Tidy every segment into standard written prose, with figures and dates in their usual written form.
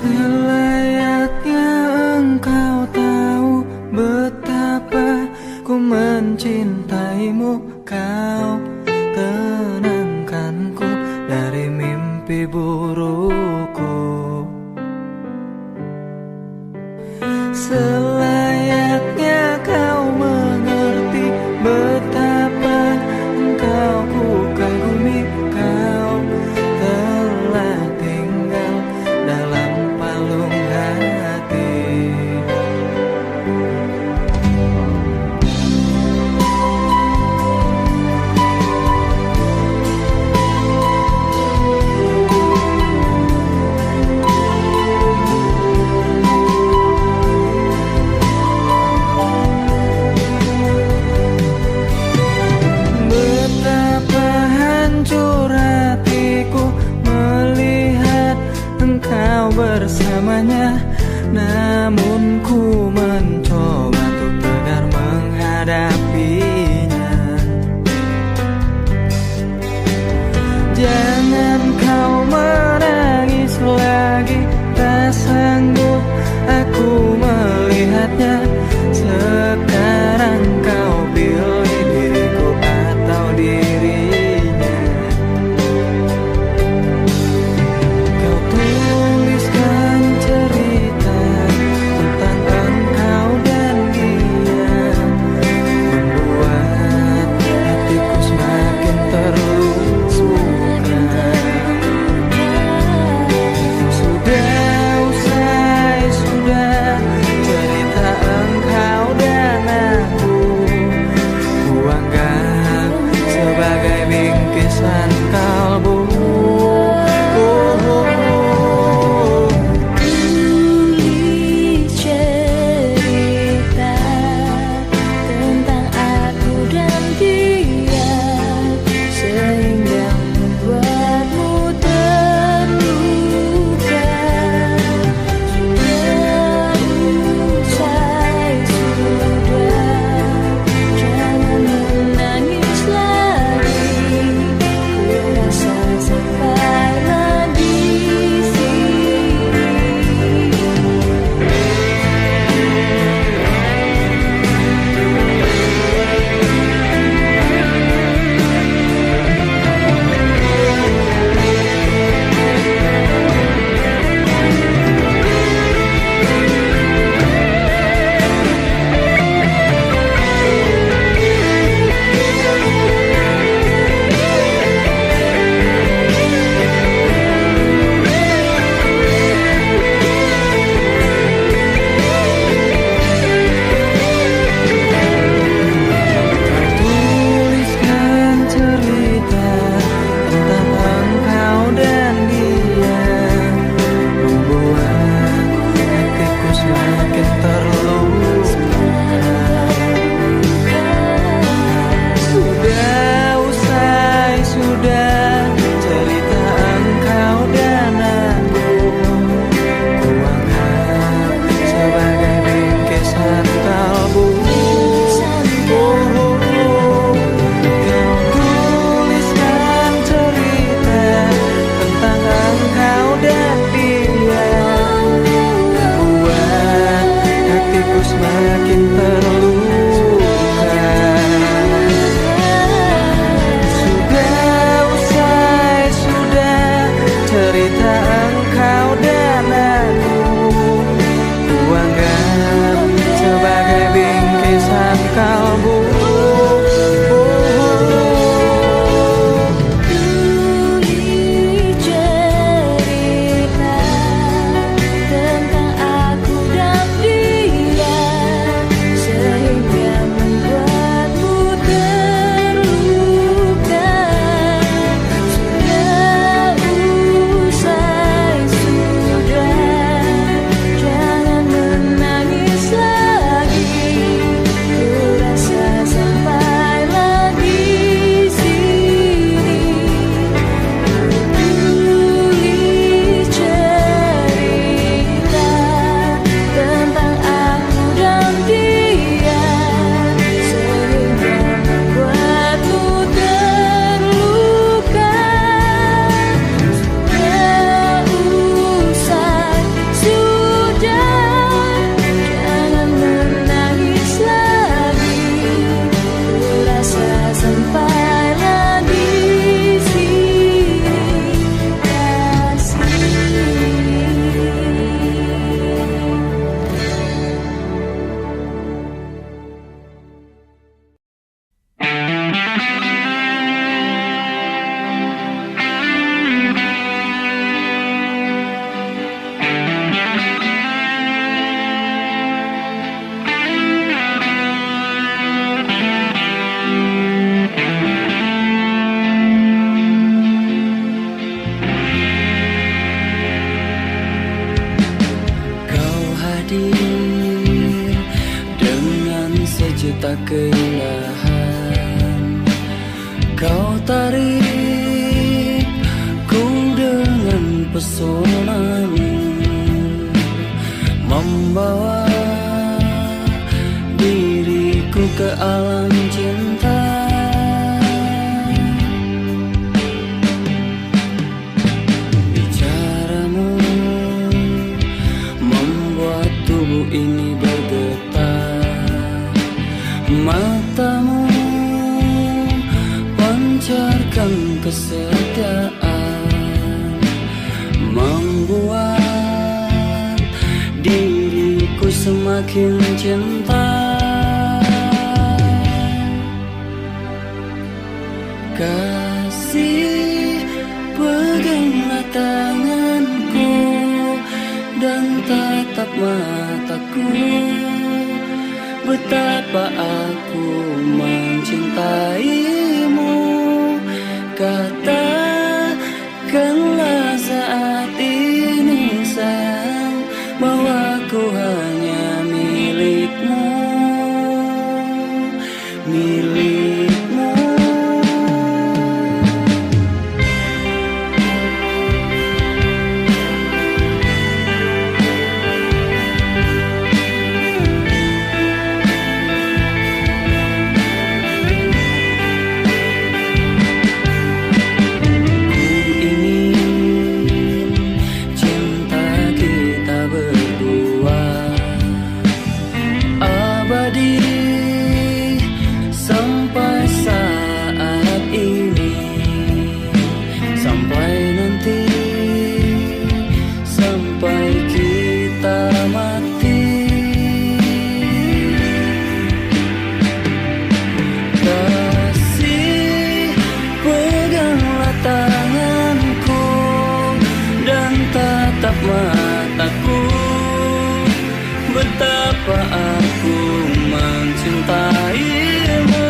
Selayaknya engkau tahu betapa ku mencintaimu. Kau tenangkanku dari mimpi burukku. Selayaknya kau mengerti betapa engkau ku kagumi. Kau telah tinggal dalam palung hati. Betapa hancur hatiku melihat engkau bersamanya. Namun ku mencoba untuk tegar menghadapinya. Jangan kau menangis lagi, tak sanggup aku melihatnya. Sekarang kau pilih diriku atau dirinya. Kau tuliskan cerita keindahan. Kau tarik ku dengan pesonamu, membawa diriku ke alam cinta. Bicaramu membuat tubuh ini bergetar. Matamu pancarkan kesetiaan, membuat diriku semakin cinta. Kasih, peganglah tanganku dan tatap mataku. Betapa aku mencintaimu. Katakanlah saat ini sayang, bahwa ku hanya milikmu, milikmu. Sampai saat ini, sampai nanti, sampai kita mati. Kasih, peganglah tanganku dan tatap mataku. Betapa aku mencintaimu.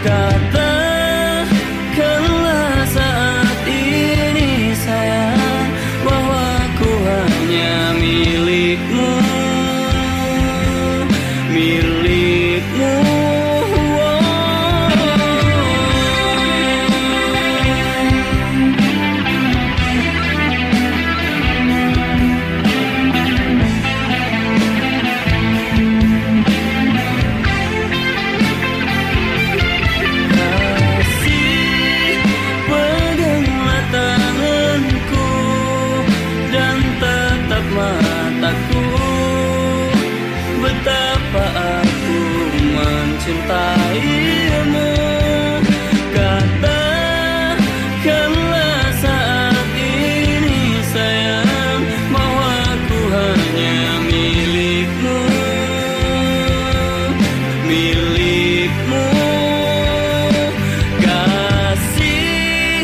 Katakanlah saat ini sayang, bahwa ku hanya milikmu, milikmu. Mataku, betapa aku mencintaimu. Katakanlah saat ini sayang, bahwa ku hanya milikmu, milikmu. Kasih,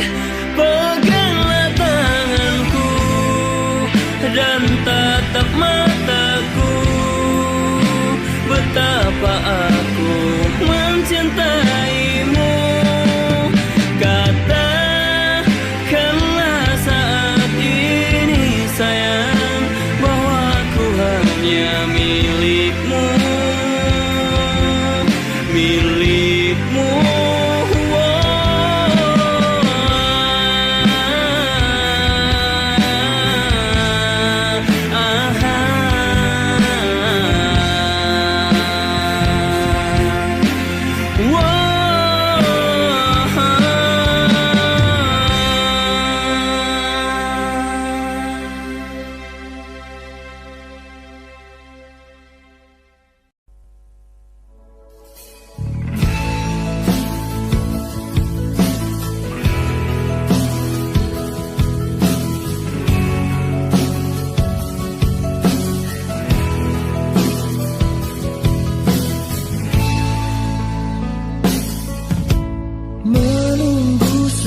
peganglah tanganku dan tatap mataku. Betapa aku mencintaimu. Katakanlah saat ini sayang, bahwa ku hanya milikmu, milikmu.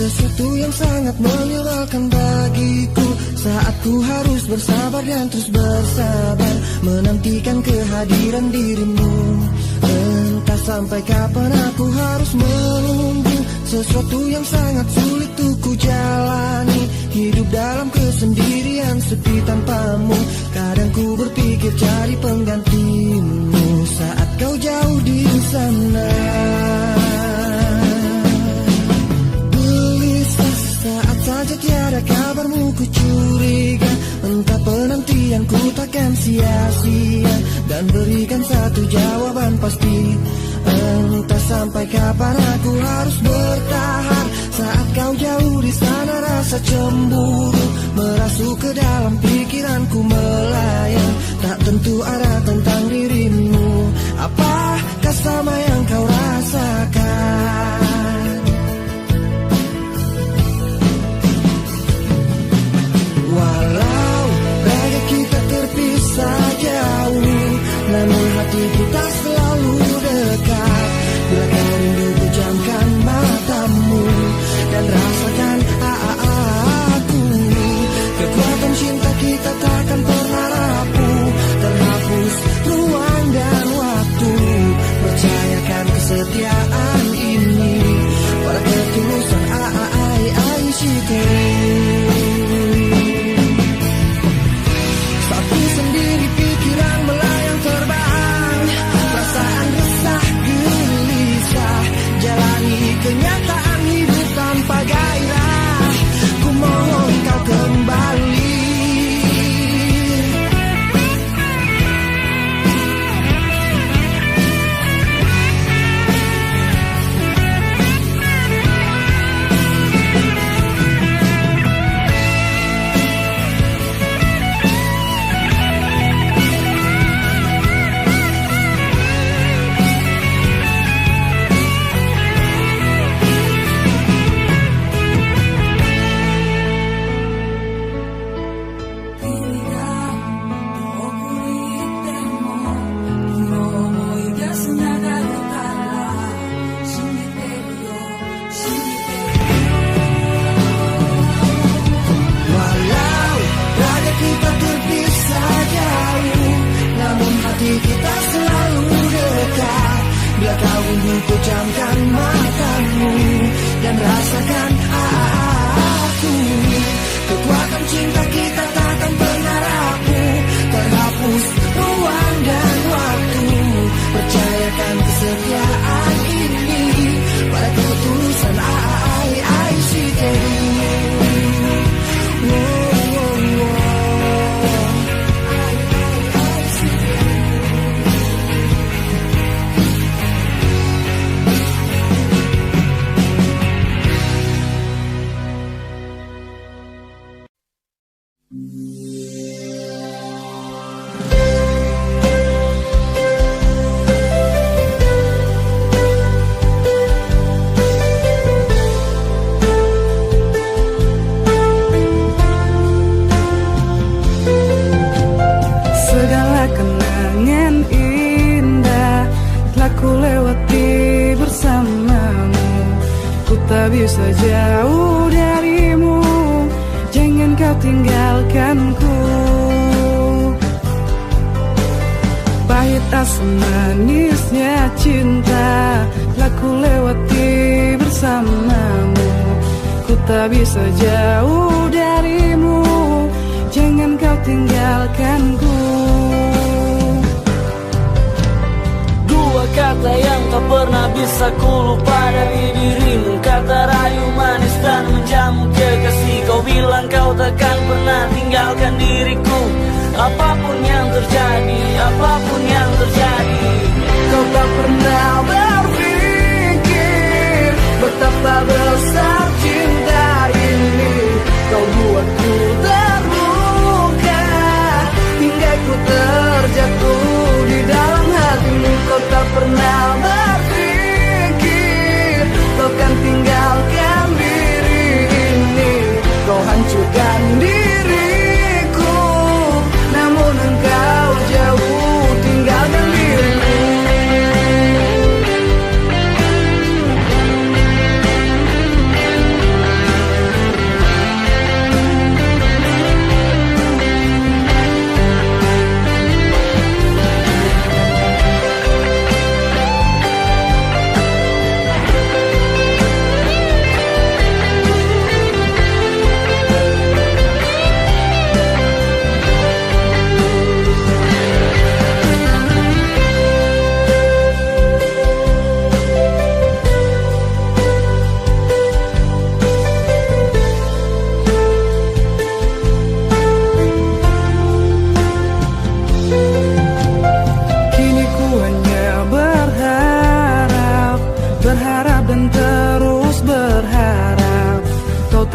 Sesuatu yang sangat melelahkan bagiku, saat ku harus bersabar dan terus bersabar menantikan kehadiran dirimu. Entah sampai kapan aku harus menunggu sesuatu yang sangat sulit untuk ku jalani. Hidup dalam kesendirian sepi tanpamu, kadang ku berpikir cari penggantimu. Saat kau jauh di sana saja tiada kabarmu ku curiga, entah penantianku takkan sia-sia, dan berikan satu jawaban pasti. Entah sampai kapan aku harus bertahan saat kau jauh di sana, rasa cemburu merasuk ke dalam pikiranku melayang. Tak tentu arah tentang dirimu, apakah sama yang kau rasakan? Walau raga kita terpisah jauh, namun hati kita selalu dekat. Bila kau rindu pejamkan matamu dan rasakan aku. Kekuatan cinta kita takkan pernah rapuh, terhapus ruang dan waktu. Percayakan kesetiaan ini pada ketulusan ICT. Saat sendiri pikiran melayang terbang, perasaan resah gelisah, jalani kenyataan hidup tanpa gairah. Ku mohon kau kembali. Kita selalu dekat. Bila kau rindu pejamkan matamu dan rasakan aku. Kekuatan cinta kita takkan pernah rapuh, terhapus ruang dan waktu. Percayakan kesetiaan ini pada ketulusan ICT. Bisa jauh darimu, jangan kau tinggalkanku. Pahit asam manisnya cinta telah ku lewati bersamamu. Ku tak bisa jauh darimu, jangan kau tinggalkanku. Dua kata yang tak pernah bisa ku lupa dari dirimu, kata rayu manis dan menjamu kekasih. Kau bilang kau takkan pernah tinggalkan diriku, apapun yang terjadi, apapun yang terjadi. Kau tak pernah berpikir betapa besar cinta ini. Kau buatku terluka hingga ku terjatuh di dalam hatimu. Kau tak pernah berpikir kau kan tinggalkan diri ini. Kau hancurkan diriku, namun engkau jauh tinggalkan diriku.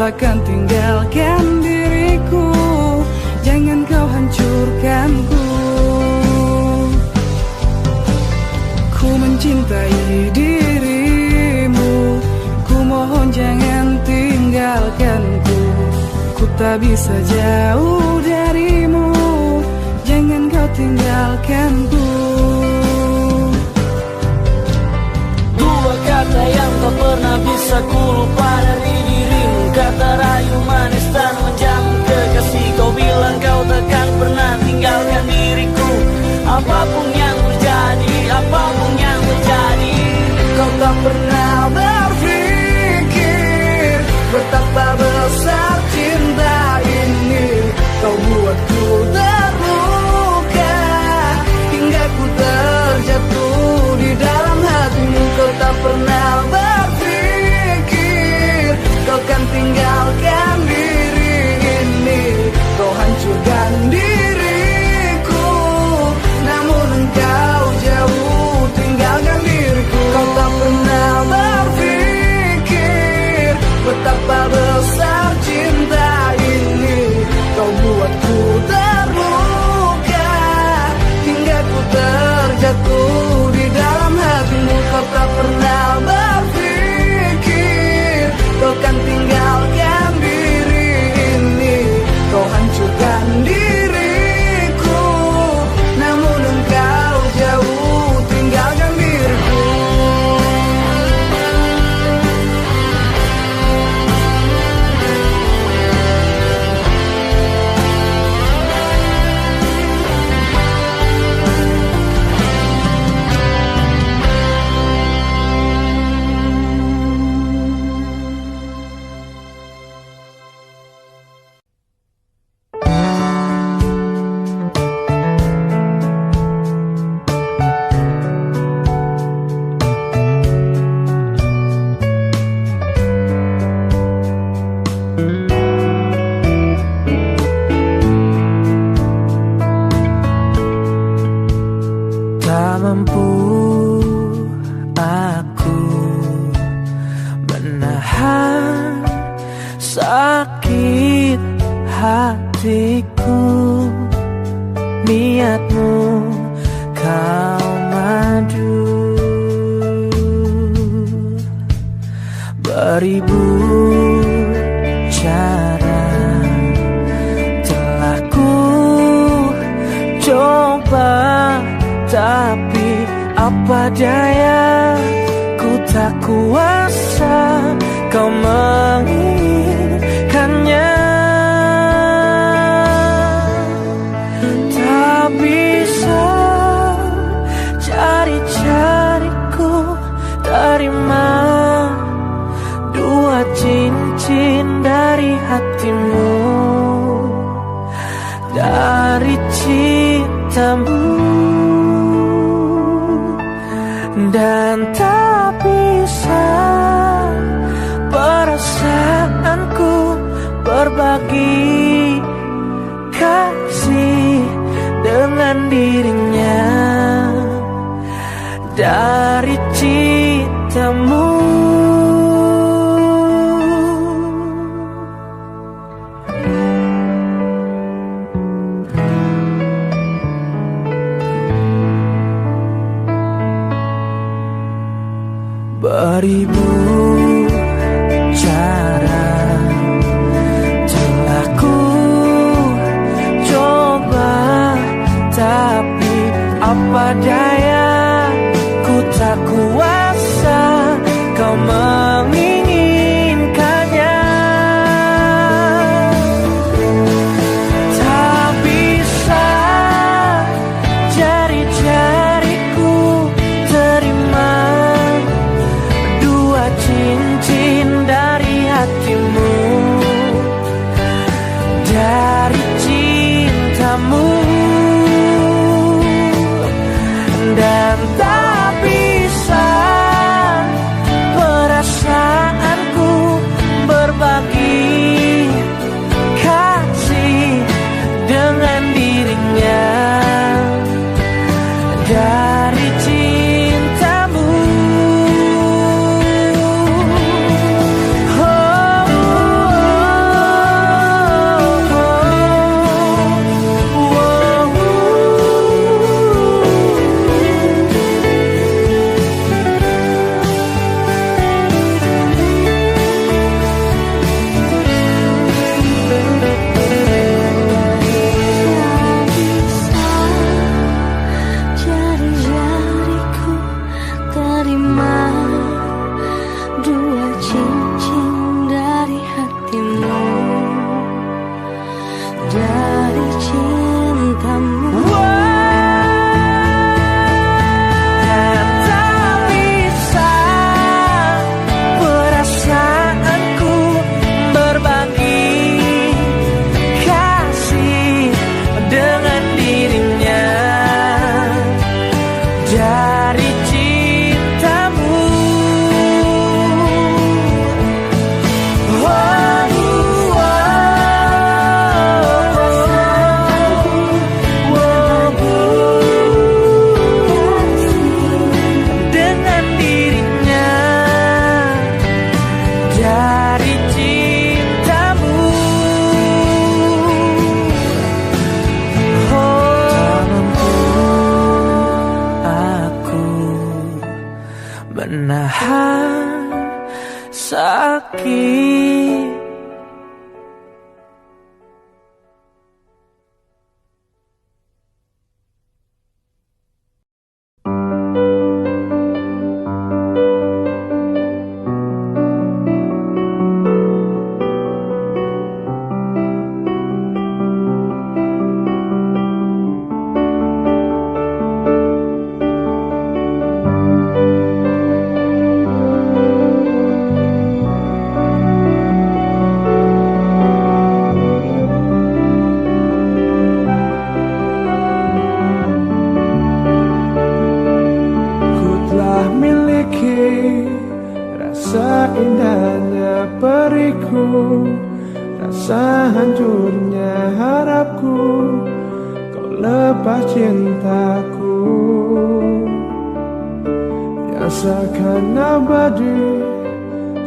takkan tinggalkan diriku. Jangan kau hancurkanku. Ku mencintai dirimu, ku mohon jangan tinggalkanku. Ku tak bisa jauh darimu, jangan kau tinggalkanku. Dua kata yang tak pernah bisa ku lupa dari dirimu, kata rayu manis dan menjamu kekasih. Kau bilang kau takkan pernah tinggalkan diriku. Apapun yang terjadi, apapun yang terjadi, Kau tak pernah berpikir betapa besar cinta ini. Kau buatku terluka hingga ku terjatuh di dalam hatimu. Kau tak pernah berpikir kau kan tinggalkan diri ini. Kau hancurkan diriku, namun engkau jauh tinggalkan diriku. Kau tak pernah berpikir betapa besar cinta ini. Kau buatku terluka hingga ku terjatuh di dalam hatimu. Kau tak pernah berpikir kau kan tinggalkan diri ini. Kau hancurkan diriku, namun engkau jauh tinggalkan diriku. Tak mampu aku menahan sakit hatiku. Niatmu kau madu, beribu cara telah ku coba, tapi apa daya, ku tak kuasa kau menginginkannya. Tak bisa cari-cari ku terima dua cincin dari hatimu, dari cintamu. Dan tak bisa perasaanku berbagi kasih dengan dirinya, dari cintamu. Beribu cara telah ku coba, tapi apa daya, ku tak kuasa kau menginginkannya. Tak bisa jari-jariku terima cincin dari hatimu, dari cintamu. Dan tak bisa perasaanku berbagi kasih dengan dirinya, dari cintamu. Oh, kaki. Rasa hancurnya harapku, kau lepas cintaku yang seakan abadi.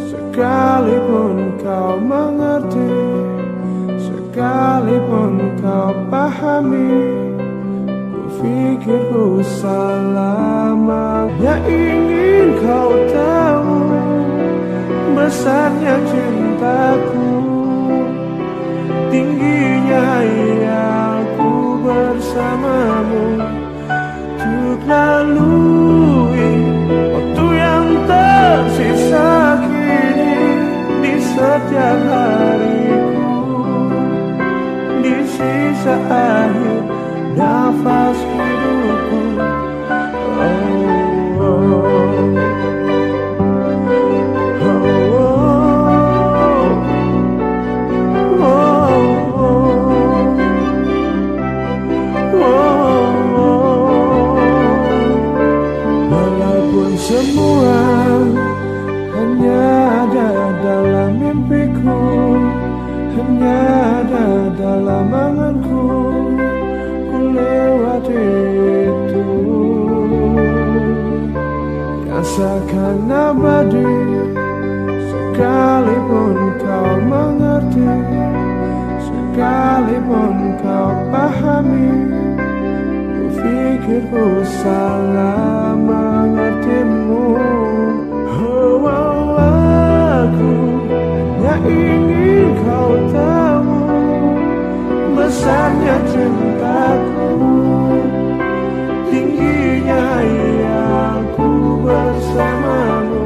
Sekalipun kau mengerti, sekalipun kau pahami, ku pikir ku salah. Hanya ingin kau tahu besarnya cintaku, tingginya aku bersamamu. Untuk lalui waktu yang tersisa kini di setiap hariku, di sisa akhir nafas hidupku. Semua hanya ada dalam mimpiku, hanya ada dalam anganku. Ku lewati itu yang seakan abadi. Sekalipun kau mengerti, sekalipun kau pahami, ku pikir ku salah mengertimu. Oh, aku hanya ingin kau tahu besarnya cintaku, tingginya aku bersamamu.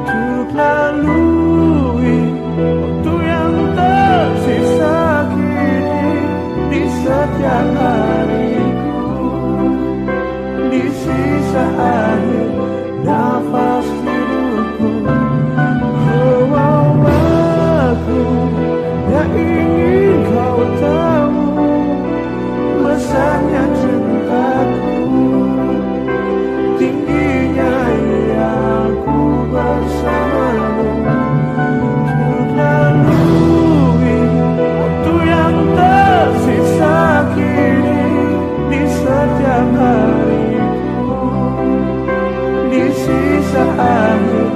Untuk lalui waktu yang tersisa kini di setiap hariku, di sisa akhir nafas hidupku. Oh, aku hanya ingin kau tahu besarnya cintaku, tingginya aku bersamamu. Untuk lalui waktu yang tersisa kini di setiap hariku, di sisa akhir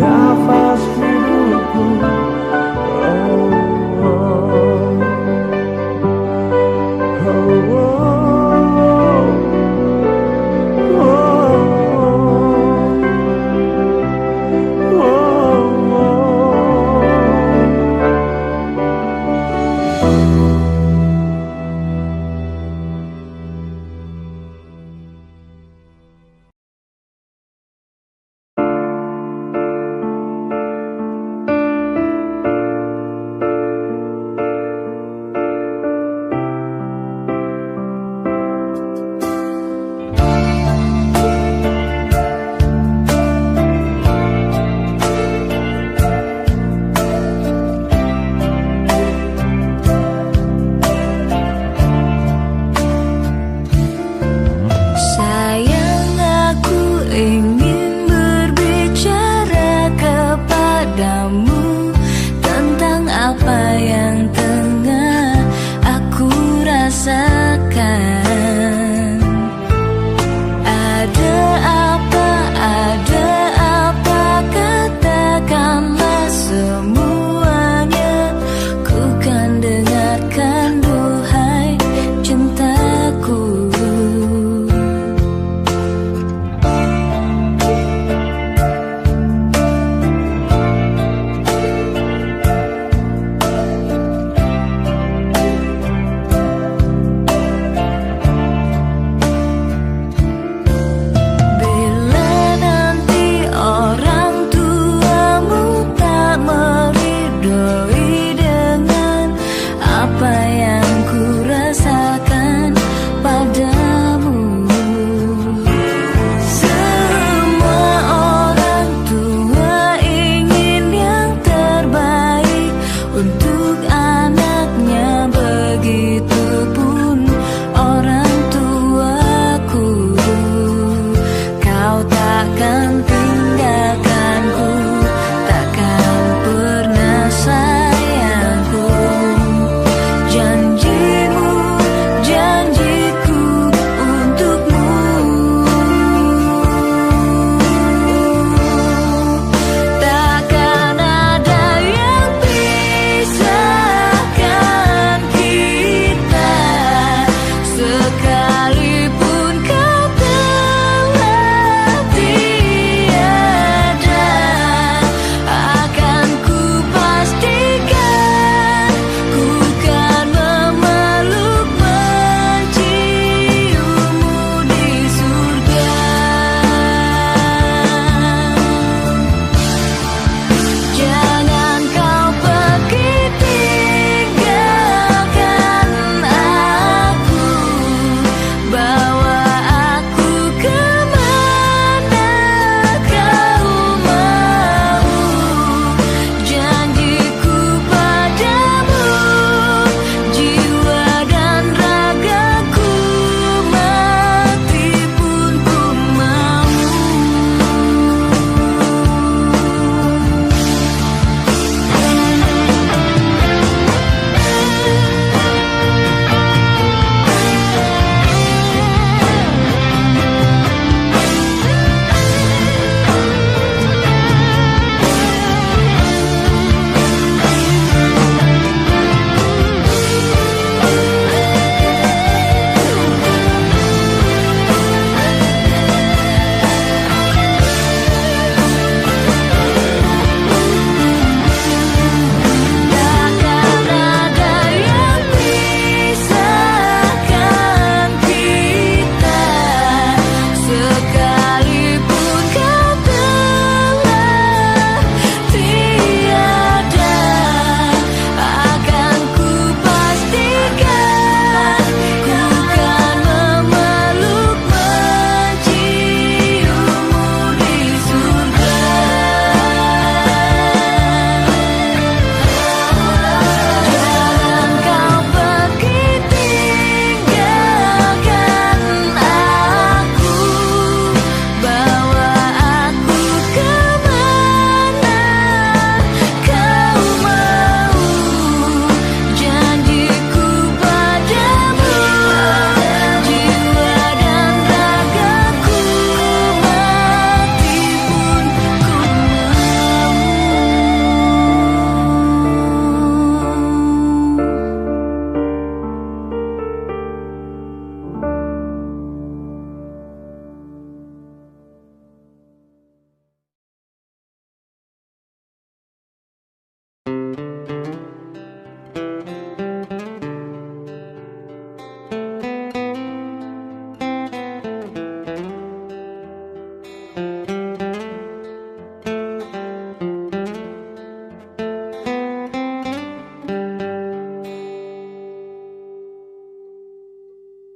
nafas hidupku.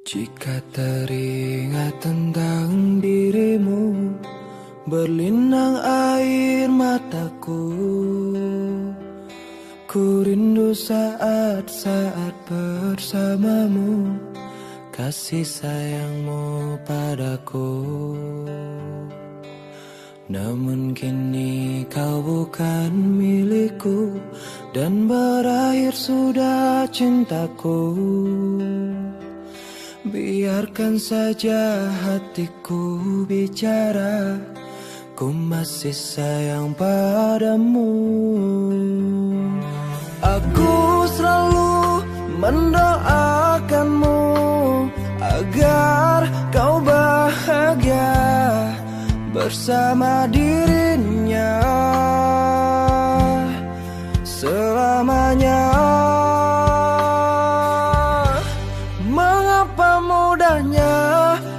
Jika teringat tentang dirimu, berlinang air mataku. Ku rindu saat-saat bersamamu, kasih sayangmu padaku. Namun kini kau bukan milikku, dan berakhir sudah cintaku. Biarkan saja hatiku bicara, ku masih sayang padamu. Aku selalu mendoakanmu agar kau bahagia bersama dirinya selamanya. Mengapa mudahnya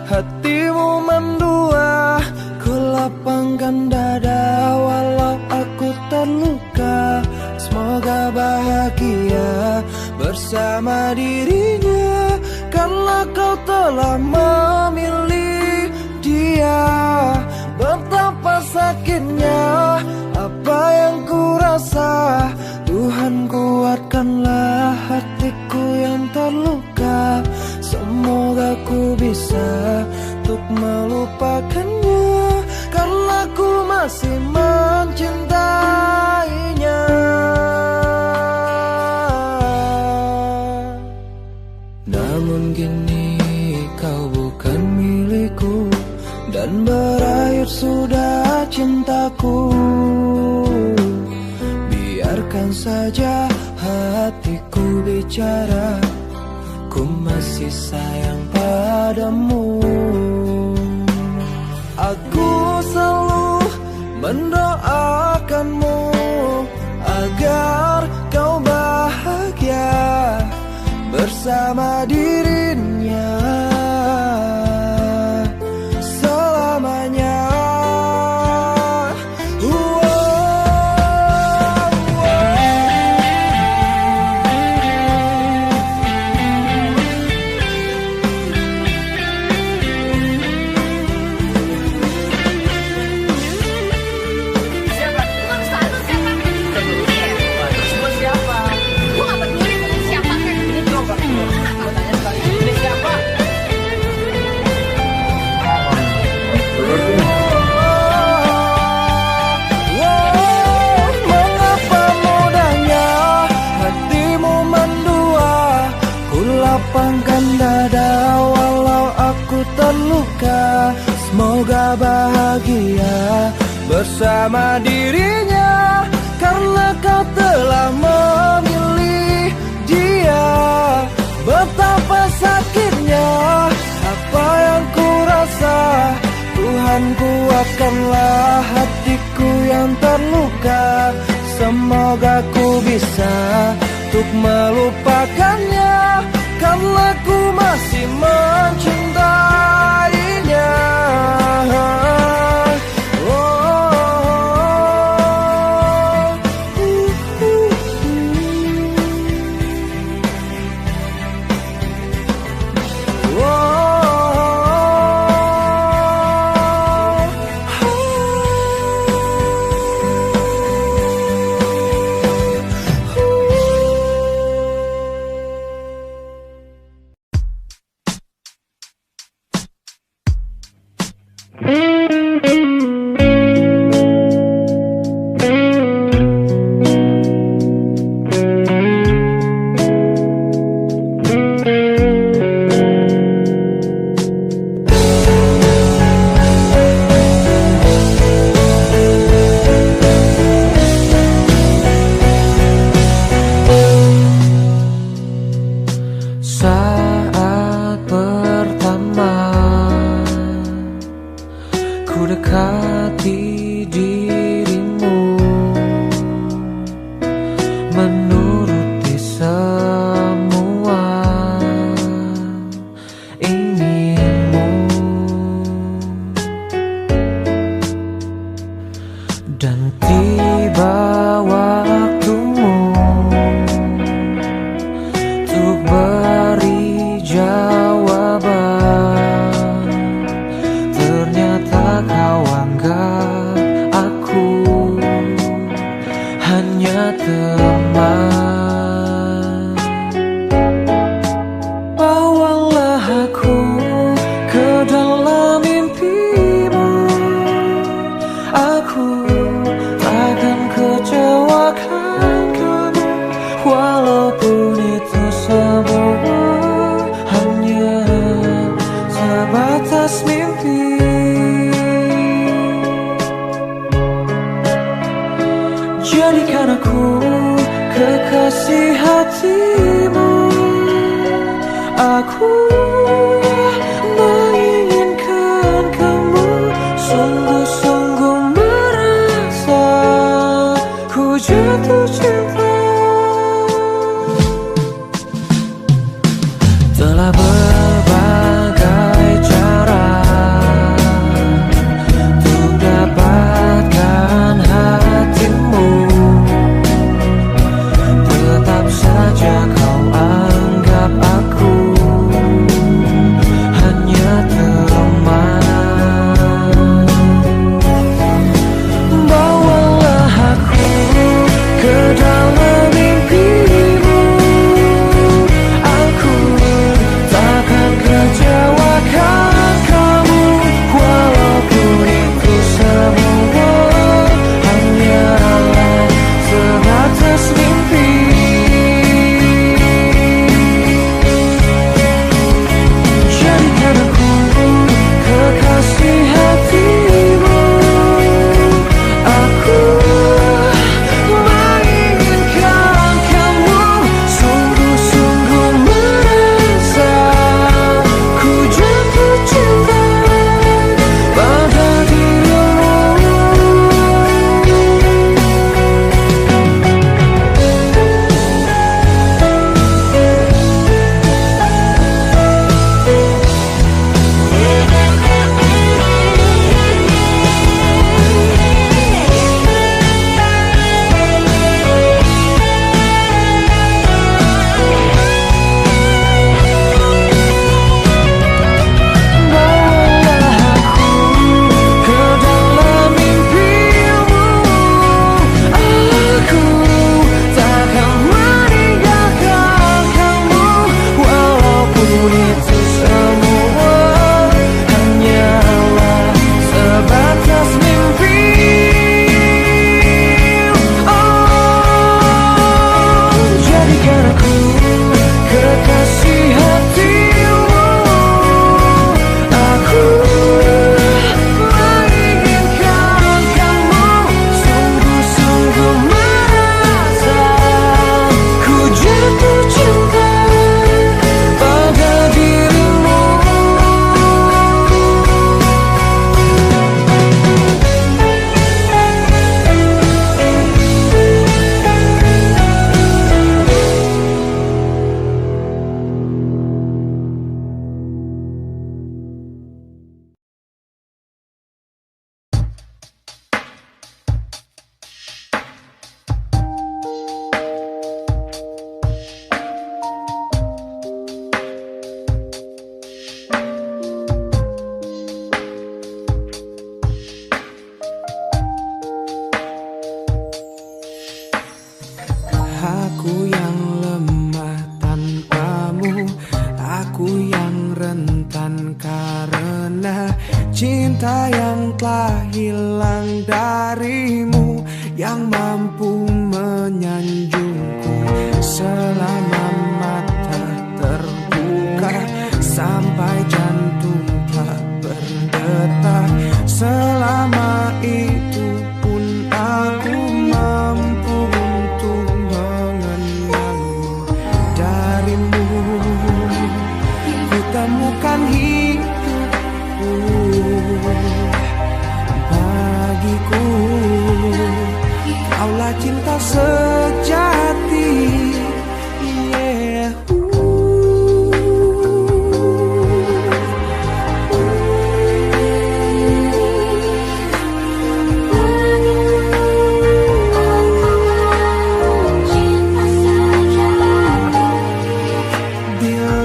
hatimu mendua? Ku lapangkan dada walau aku terluka. Semoga bahagia bersama dirinya, karena kau telah memilih dia. Betapa sakitnya apa yang ku rasa. Tuhan kuatkanlah hatiku yang terluka. Semoga ku bisa untuk melupakannya, karena ku masih mencintainya. Namun kini kau bukan milikku, dan berakhir sudah cintaku. Biarkan saja hatiku bicara, ku masih sayang padamu. Aku selalu mendoakanmu agar kau bahagia bersama dirinya selamanya. Lapangkan dada walau aku terluka. Semoga bahagia bersama dirinya, karena kau telah memilih dia. Betapa sakitnya apa yang ku rasa. Tuhan kuatkanlah hatiku yang terluka. Semoga ku bisa untuk melupakannya, karena ku masih mencintainya. Aku menginginkan kamu, sungguh-sungguh merasa ku jatuh cinta. Telah berbagai cara untuk dapatkan hatimu, tetap saja kau anggap aku hanya teman. Bawalah aku ke dalam mimpimu, aku takkan kecewakan kamu, walaupun itu semua hanyalah sebatas mimpi. Jadikan aku kekasih hatimu, aku menginginkan kamu, sungguh-sungguh merasa ku jatuh cinta pada dirimu. Bawalah aku ke dalam mimpimu, aku takkan meninggalkan kamu, walaupun itu semua hanyalah sebatas mimpi. Oh, jadikan aku kekasih hatimu, aku menginginkan kamu, sungguh-sungguh merasa ku jatuh cinta pada dirimu. Aku yang lemah tanpamu, aku yang rentan karena cinta yang telah hilang darimu, yang mampu menyanjungku selama mata terbuka, sampai jantung tak berdetak. Selama itu pun aku mampu untuk mengenalmu. Darimu ku temukan hidupku, bagiku kaulah cinta sejati. Yeah. Bila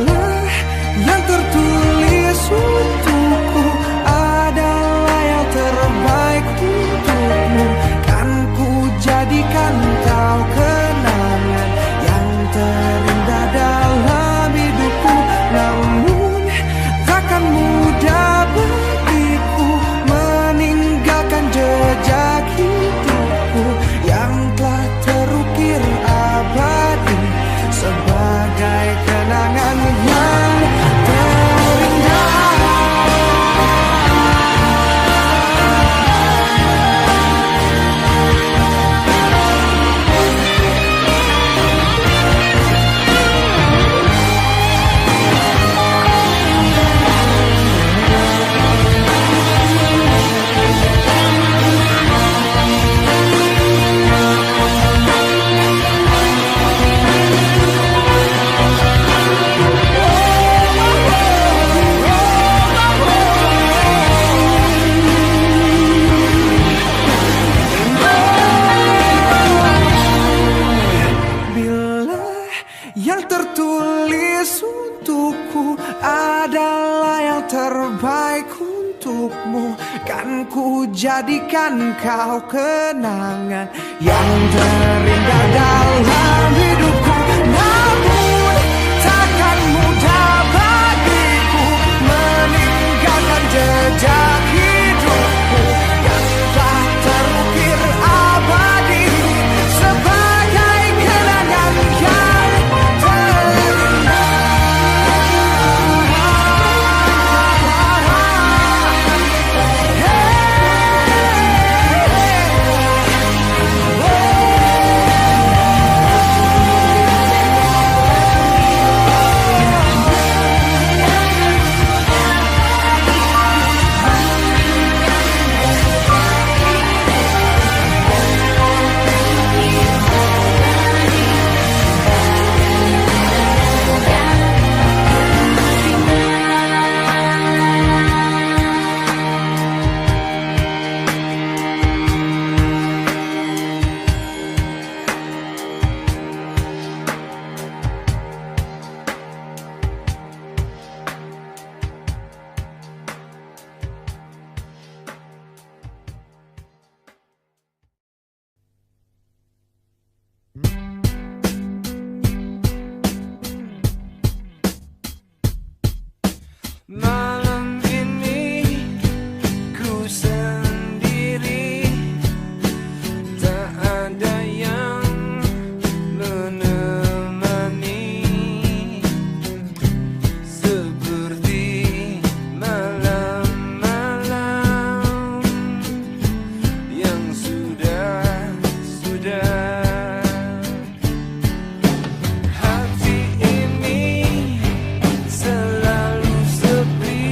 yang tertulis untukku adalah yang terbaik untukmu, kan ku jadikan kau kenangan yang terindah dalam yang tertulis untukku adalah yang terbaik untukmu. Kan ku jadikan kau kenangan yang terindah dalam hidupku. Namun takkan mudah bagiku meninggalkan jejak hidupku yang telah terukir abadi sebagai kenangan yang terindah. Malam ini ku sendiri, tak ada yang menemani, seperti malam-malam yang sudah hati ini selalu sepi.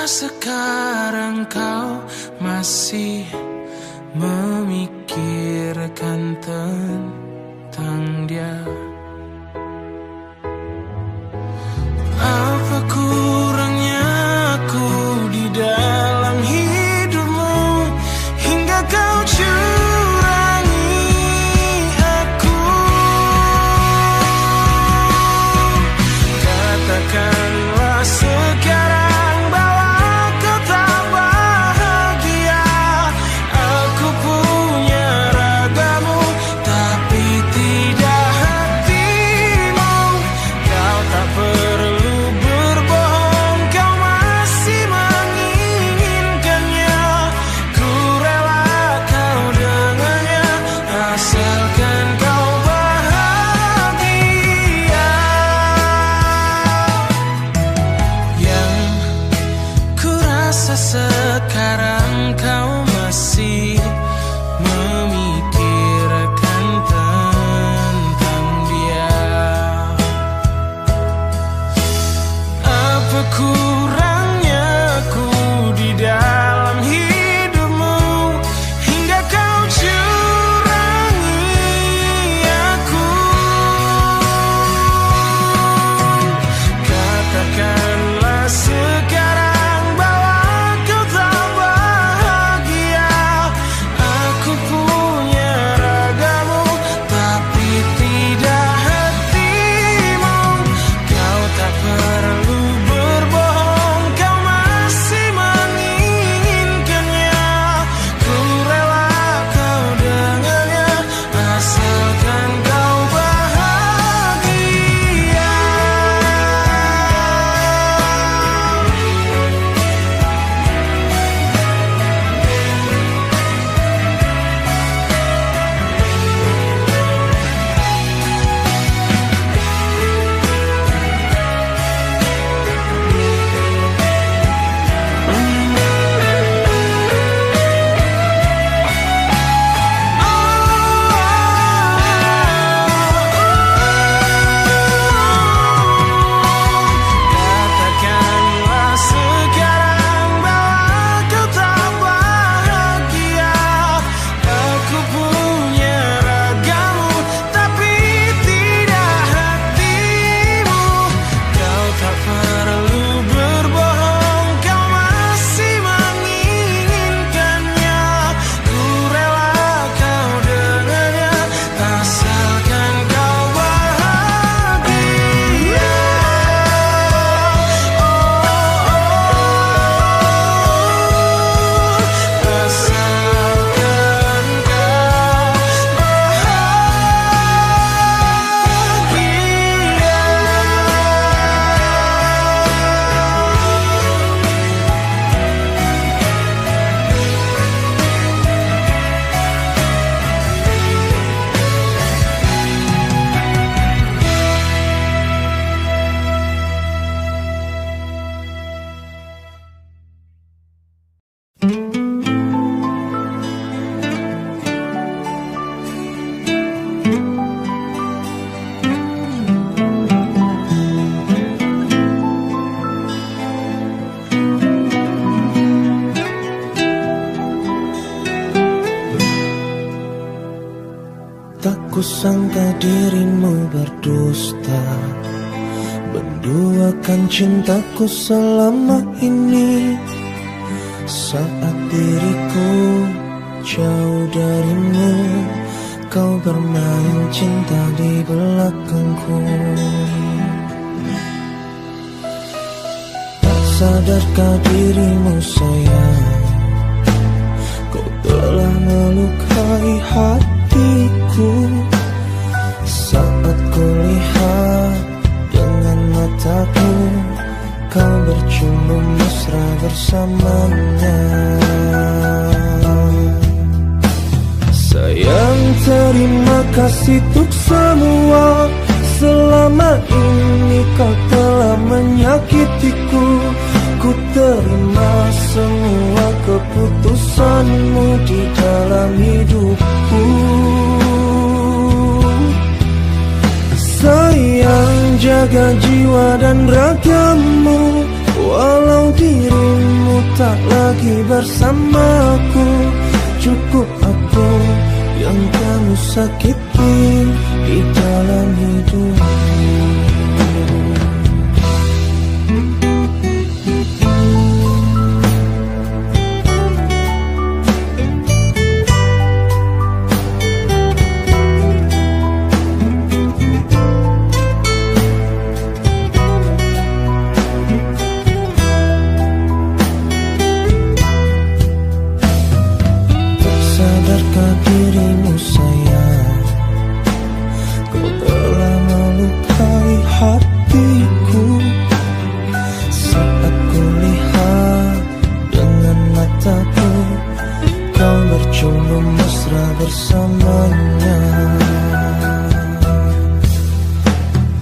sekarang kau masih memikirkan tentang dia? Apa kurangnya aku di dalam hidupmu hingga kau curangi aku? Katakanlah sekarang bahwa kau tak bahagia. Aku punya ragamu tapi tidak hatimu. Kau tak perlu berbohong, kau masih menginginkannya. Ku rela kau dengannya asalkan kau bahagia. Yang ku rasa sekarang kau masih memikirkan tentang dia. Apa kurangnya aku di dalam hidupmu hingga kau curangi aku? Katakanlah sekarang bahwa kau tak bahagia. Aku punya ragamu tapi tidak hatimu. Kau tak perlu berbohong, kau masih menginginkannya. Ku rela kau dengannya asalkan kau bahagia. Katakanlah sekarang bahwa kau tak bahagia. Aku punya ragamu tapi tidak hatimu. Kau tak perlu berbohong, kau masih menginginkannya. Ku rela kau dengannya asalkan kau bahagia. Asalkan Tak kusangka dirimu berdusta, menduakan cintaku selama ini. Saat diriku jauh darimu, kau bermain cinta di belakangku. Tak sadarkah dirimu sayang, kau telah melukai hatiku. Saat kulihat dengan mataku, kau bercumbu mesra bersamanya. Sayang, terima kasih untuk semua. Selama ini kau telah menyakitiku. Ku terima semua keputusanmu di dalam hidupku. Sayang, jaga jiwa dan ragamu, walau dirimu tak lagi bersamaku. Cukup aku yang kamu sakiti di dalam hidupku. Sadarkah dirimu sayang, kau telah melukai hatiku. Saat ku lihat dengan mataku, kau bercumbu mesra bersamanya.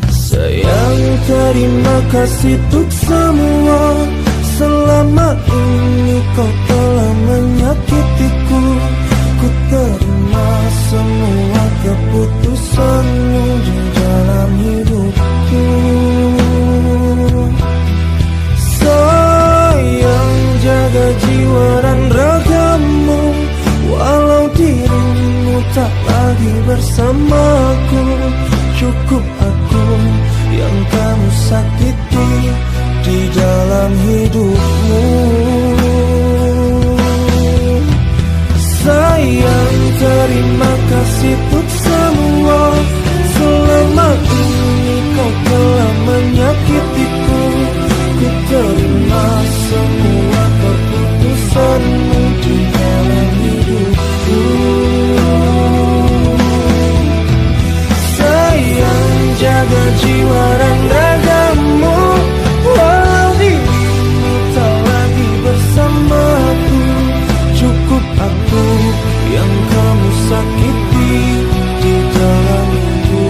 Sayang, terima kasih untuk semua. Selama ini kau telah menyakitiku. Ku terima semua keputusanmu di dalam hidupku. Sayang, jaga jiwa dan ragamu. Walau dirimu tak lagi bersamaku, cukup aku yang kamu sakiti di dalam hidupmu. Sayang, terima kasih untuk semua. Selama ini kau telah menyakitiku. Ku terima semua keputusanmu di dalam hidupku. Sayang, jaga jiwa dan ragamu. Walau dirimu tak lagi bersamaku, cukup aku yang kamu sakiti di dalam hidupku.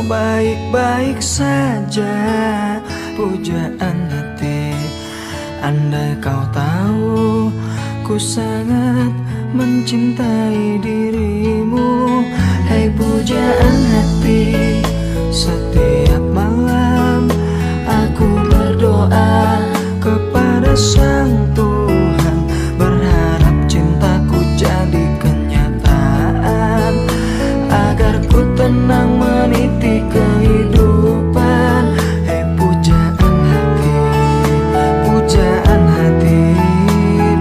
Baik-baik saja, pujaan hati. Andai kau tahu, ku sangat mencintai dirimu. Hai pujaan hati, setiap malam aku berdoa kepada Sang Tuhan, berharap cintaku jadi kenyataan, agar ku tenang meniti kehidupan. Hei pujaan hati, pujaan hati,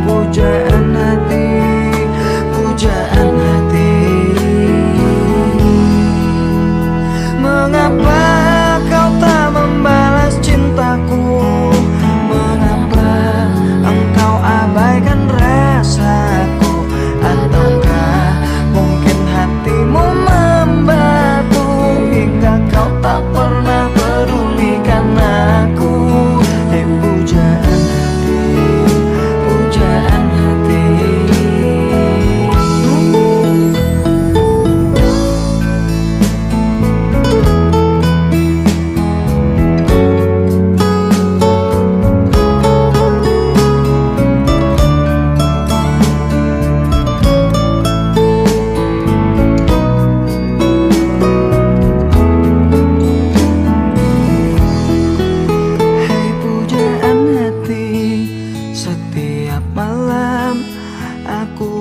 pujaan hati, pujaan hati. Mengapa kau tak membalas cintaku? Mengapa engkau abaikan rasaku? Ataukah mungkin hatimu membatu hingga kau tak pernah pedulikan aku? Hei pujaan hati, pujaan hati.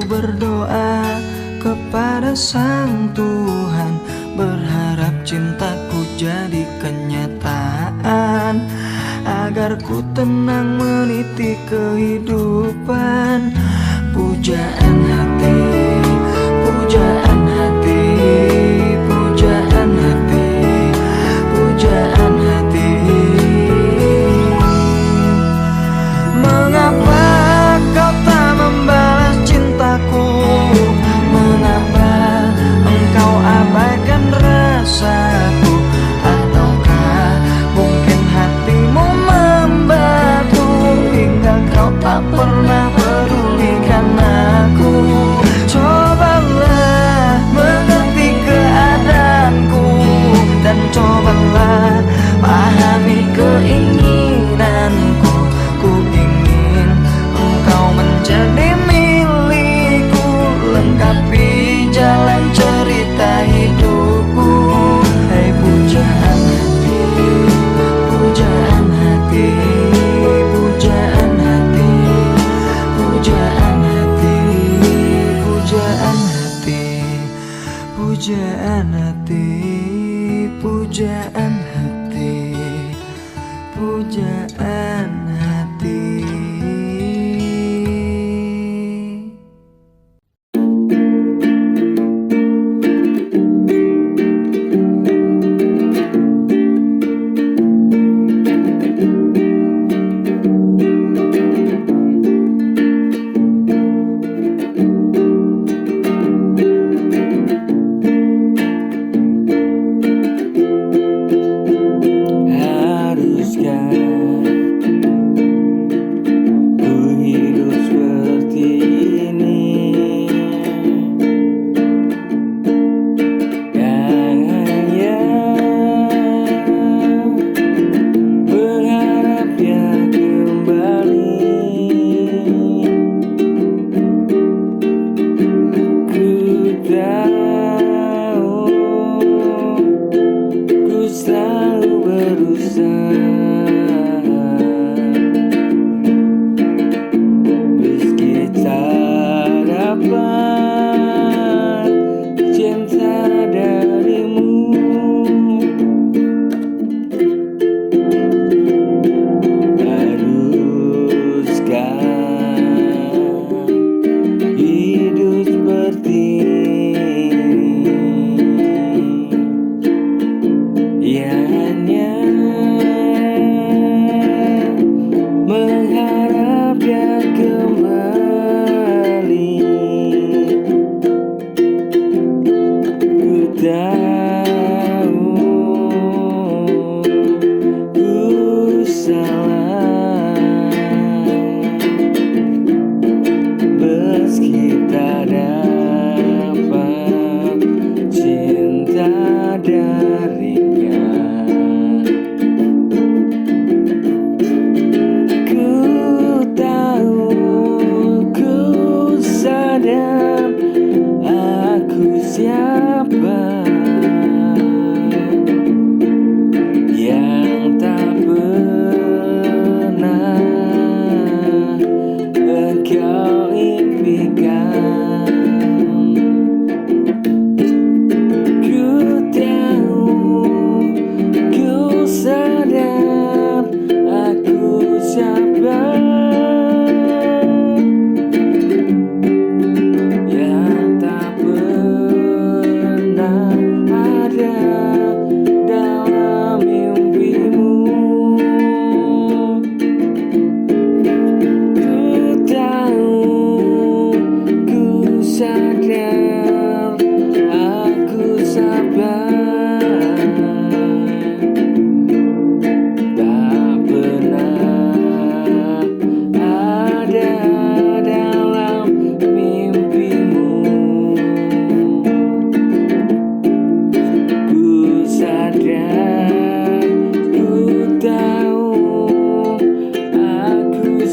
Berdoa kepada Sang Tuhan, berharap cintaku jadi kenyataan, agar ku tenang meniti kehidupan. Pujaan hati, pujaan hati, pujaan hati.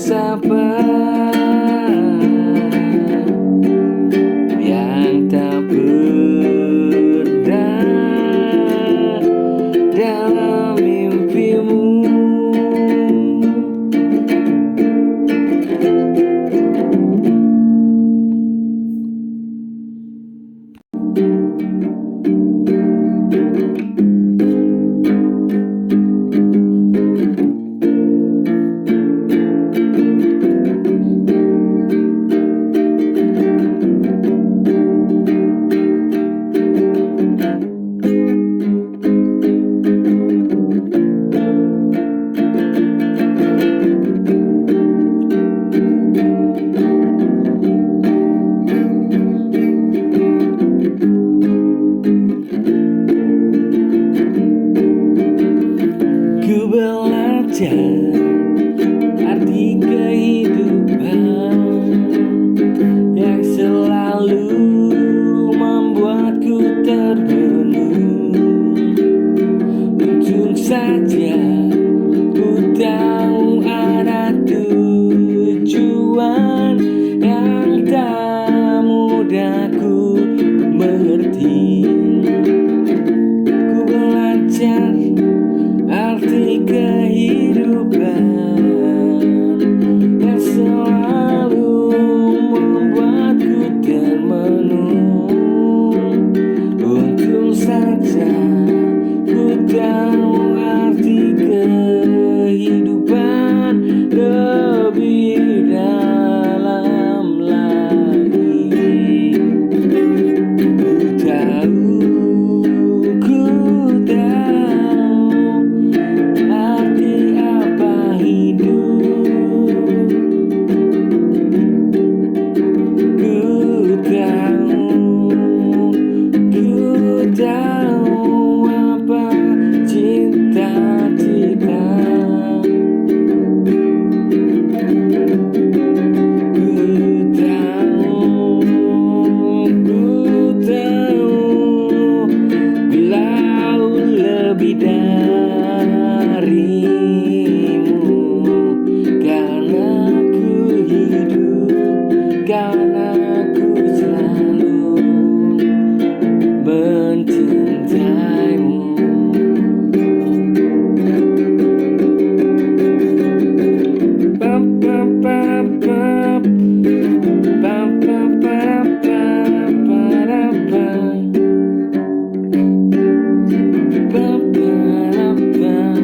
sapa yang tak pernah dalam mimpimu. Ku belajar arti kehidupan yang selalu membuatku termenung. Untung saja ku tahu ada tujuan yang tak mudah ku mengerti. Ku belajar arti kehidupan yang selalu membuatku termenung. Untung saja ku tahu arti kehidupan lebih dalam lagi. Ku tahu arti apa hidup. Ku tahu apa cinta-cinta. Ku tahu bila lebih darimu, karena ku hidup, karena ku selalu mencintaimu. Pam pam pam pam pam pam pam pam pam pam pam pam.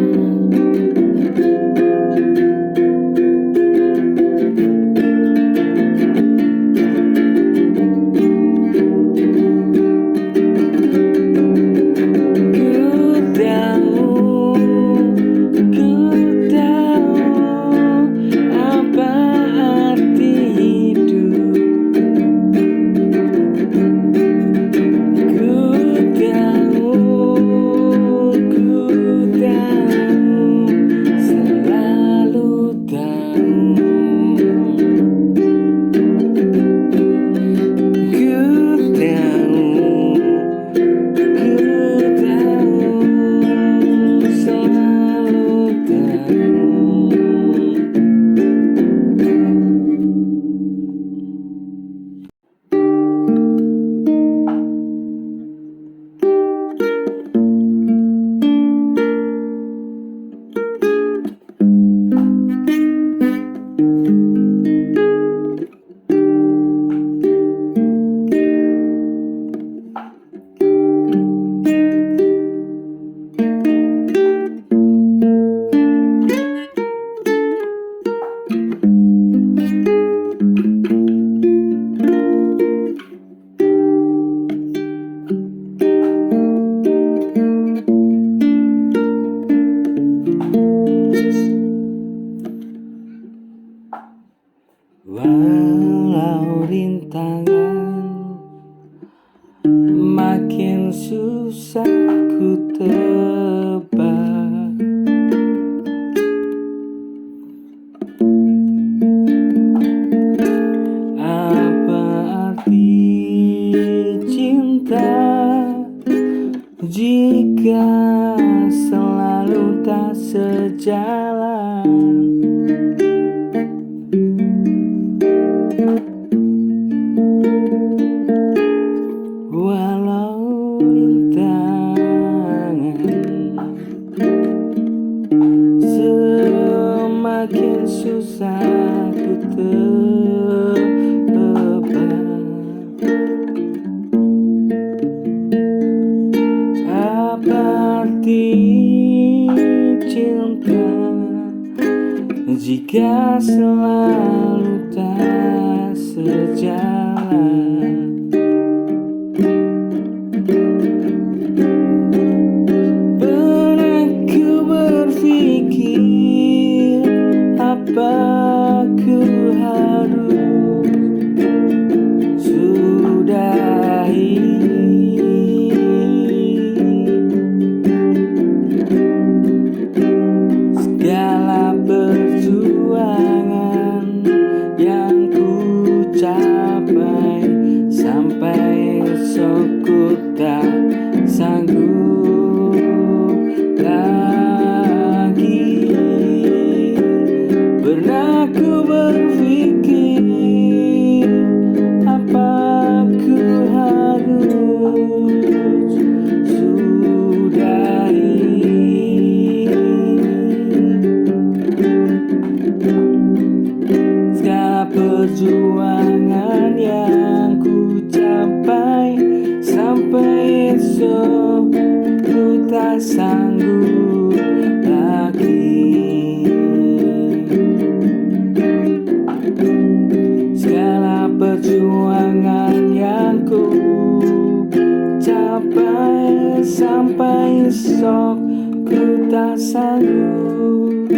Ku tahu apa arti hidup. Ku tahu, selalu tahu. Ku tahu, selalu tahu. Walau rintangan makin susah ku tebak, apa arti cinta jika selalu tak sejalan. Apa arti cinta jika selalu tak sejalan? Pernah ku berpikir apa ku harus sudahi segala perjuangan yang ku capai, sampai esok ku tak sanggup lagi. Pernah ku berpikir apa ku harus sudahi segala perjuangan yang ku capai, sampai esok ku tak sanggup lagi. Segala perjuangan yang ku capai, sampai esok ku tak sanggup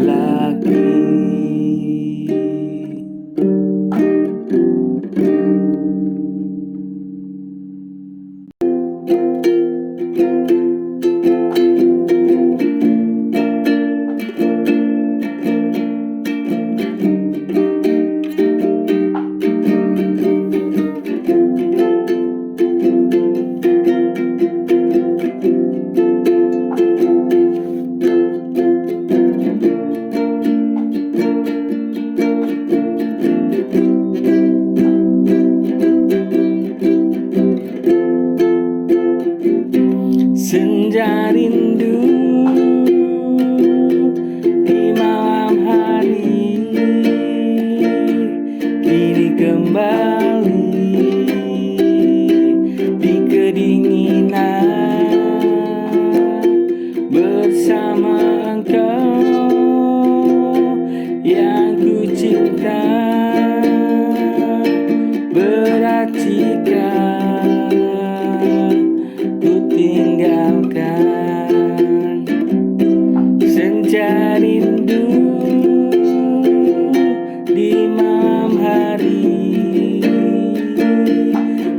lagi. Senja rindu di malam hari kini kembali di kedinginan bersama engkau yang ku cinta. Berat jika ku tinggalkan senja rindu di malam hari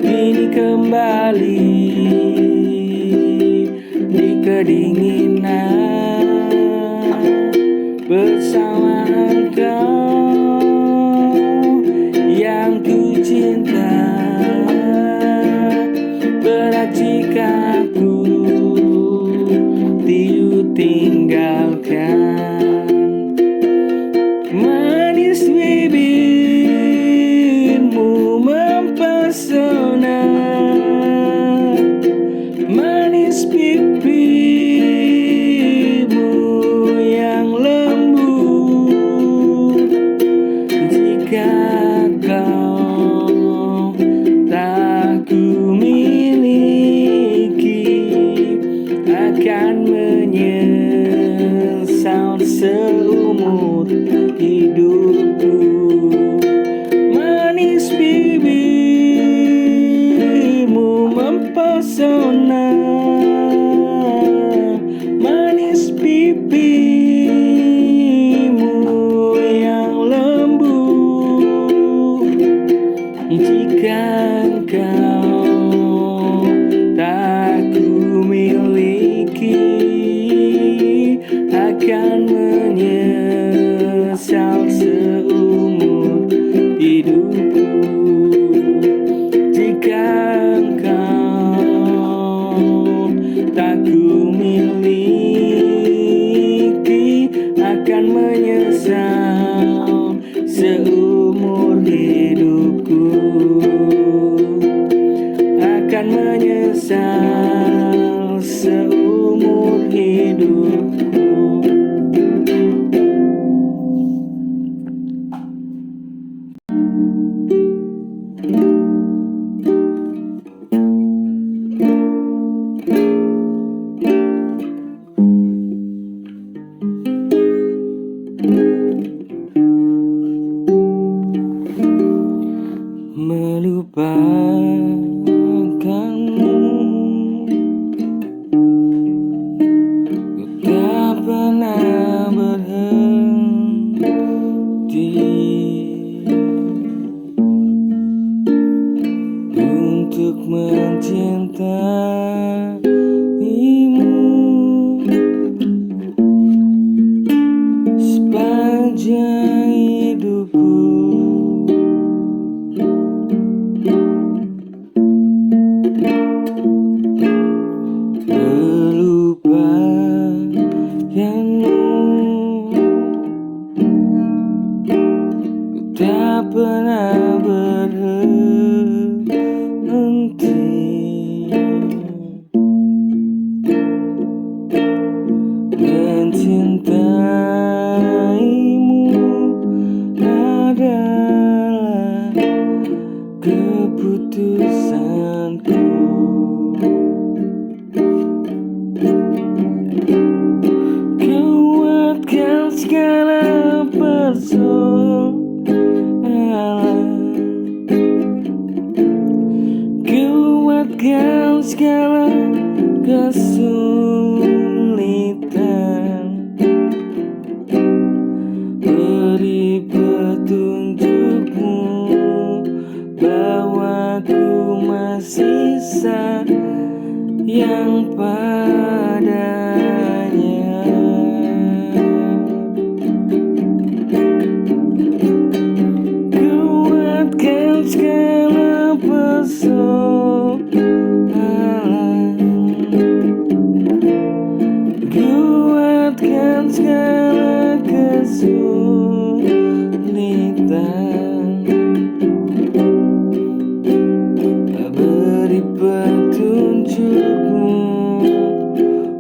kini kembali di kedinginan bersama engkau yang ku cinta. Berat jika ku tinggalkan manis bibirmu mempesona, manis pipimu yang lembut. Jika kau tak ku miliki, akan menyesal seumur hidupku. Manis bibirmu mempesona, manis pipimu yang lembut. Jika engkau tak ku miliki, akan menyesal seumur hidupku. Jika engkau tak ku miliki, akan menyesal seumur hidupku. Akan menyesal seumur hidupku. melupakanmu. Ku tak pernah berhenti untuk mencintaimu sepanjang hidupku. Melupakanmu, ku tak pernah berhenti mencintaimu adalah keputusanku. Kuatkan segala persoalan, kuatkan segala kesulitan, beri petunjukmu bahwa ku masih sayang padanya. Kuatkan segala persoalan, kuatkan segala kesulitan, beri petunjukmu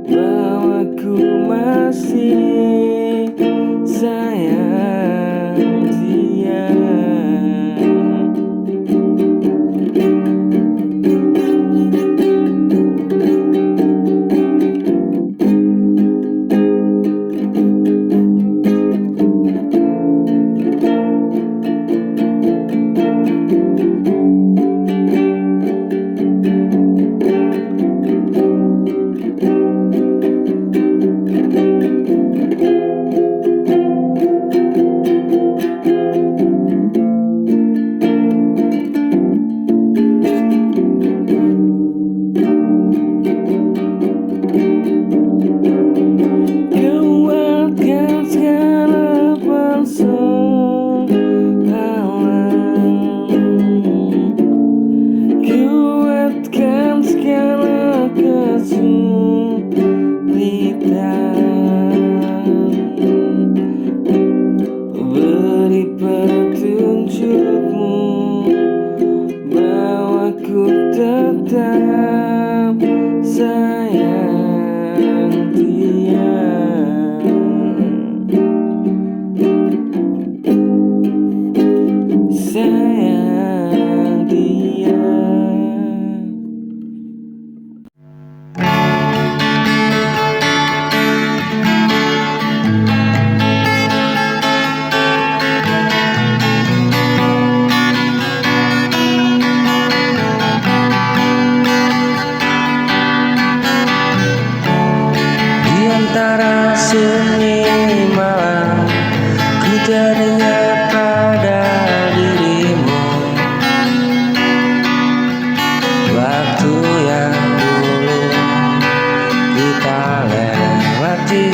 bahwa ku masih sayang dia. Kuatkan segala persoalan, kuatkan segala kesulitan, beri petunjukmu bahwa ku tetap sayang dia. Sayang dia. Di antara sunyi malam, ku teringat pada dirimu, waktu yang dulu kita lewati.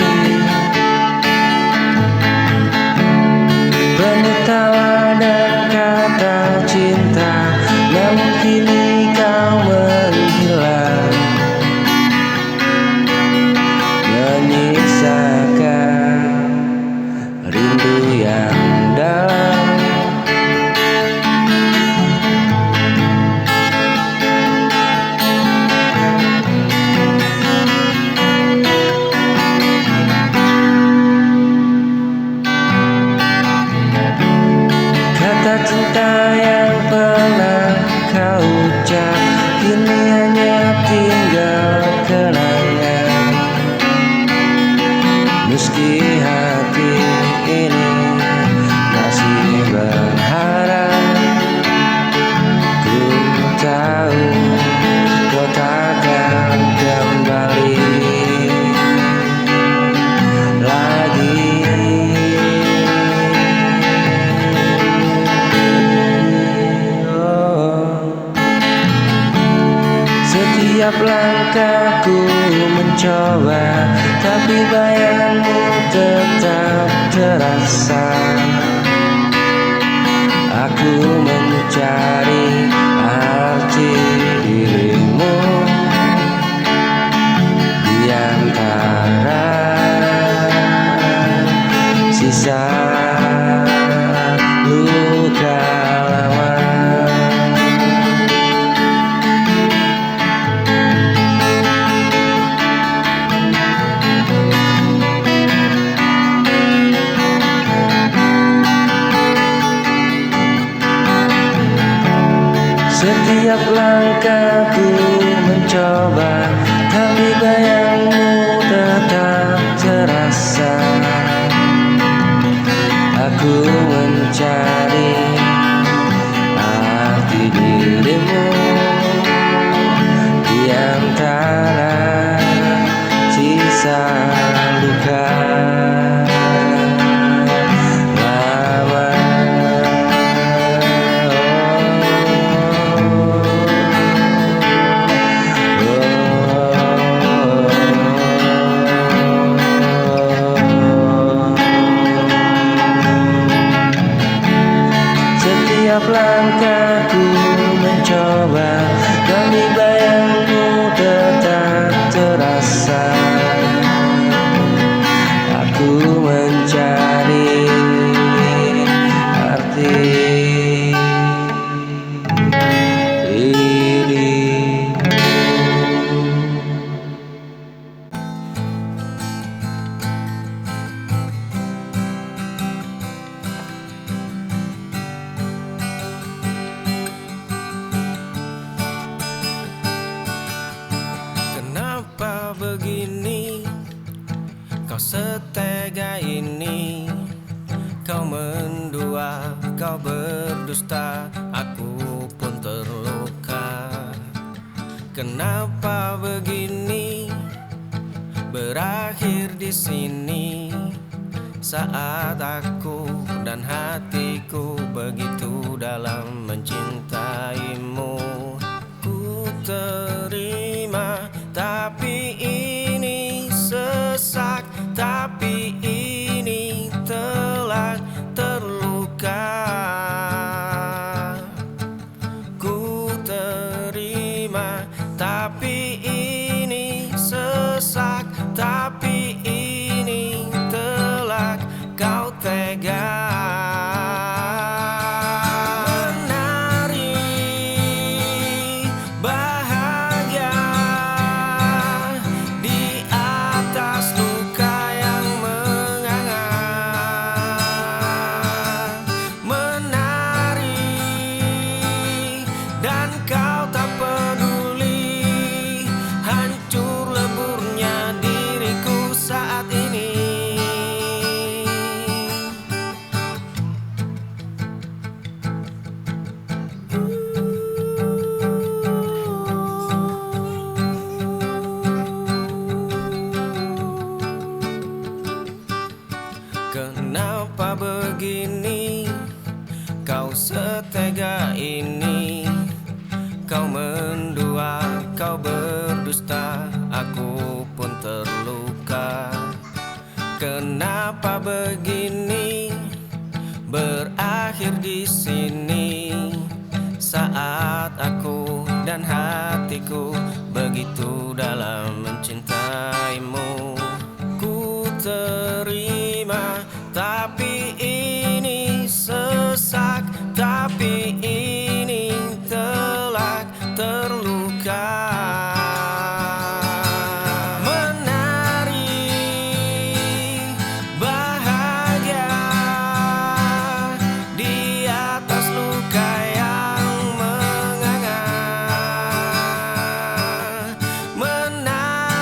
Penuh tawa dan kata cinta, namun kini kau menghilang, menyisakan rindu yang dalam. Kata cinta yang pernah kau ucap kini hanya tinggal kenangan. Meski hati ini masih berharap, ku langkahku mencoba, tapi bayangmu tetap terasa. Aku mencari arti dirimu di antara sisa luka lama. Setiap langkahku mencoba, tapi bayangmu tetap terasa. Aku mencari arti dirimu di antara sisa luka lama. Setiap langkahku mencoba, tapi bayangmu tetap terasa. Aku mencari arti dirimu. Kenapa begini? Kau setega ini. Kau mendua, kau berdusta, aku pun terluka. Kenapa begini? Berakhir di sini saat aku dan hatiku begitu dalam mencintaimu. Ku terima, tapi ini sesak, tapi ini telah terluka. Ku terima, tapi ini sesak, tapi ini telah kau tega. Kenapa begini? Kau setega ini. Kau mendua, kau berdusta, aku pun terluka. Kenapa begini? Berakhir di sini saat aku dan hatiku begitu dalam mencintaimu. Ku terima, tapi ini sesak, tapi ini telah terluka. Menari bahagia di atas luka yang menganga. Menari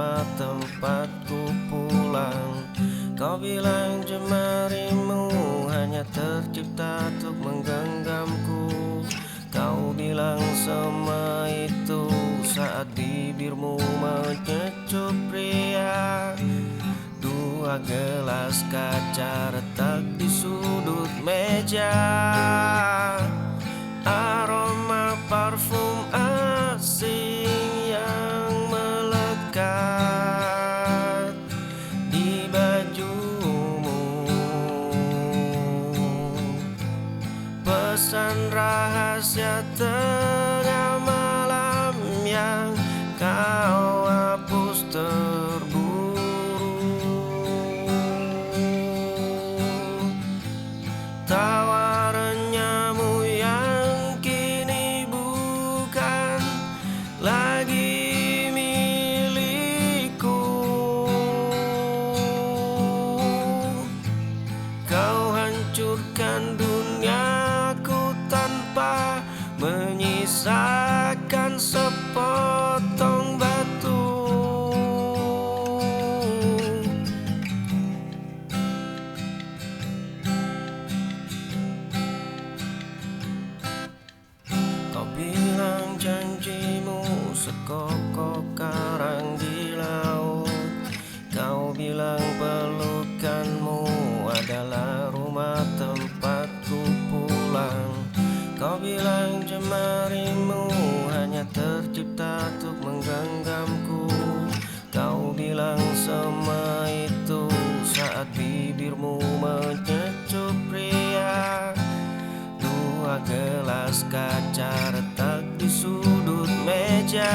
rumah tempatku pulang. Kau bilang jemarimu hanya tercipta untuk menggenggamku. Kau bilang semua itu saat bibirmu menyecup pria. Dua gelas kaca retak di sudut meja. Aroma parfum asing yang melekat di bajumu. Pesan rahasia tengah malam yang kau hapus terburu. Tawaranmu yang kini bukan lagi milikku. Kau hancurkan duniaku tanpa menyisakan sepotong batu. Kau bilang janjimu sekokok karang di laut. Kau bilang pelukanmu adalah rumah tempatku pulang. Kau bilang jemarimu hanya tercipta untuk menggenggamku. Kau bilang semua itu saat bibirmu menyecup pria. Dua gelas kaca retak di sudut meja.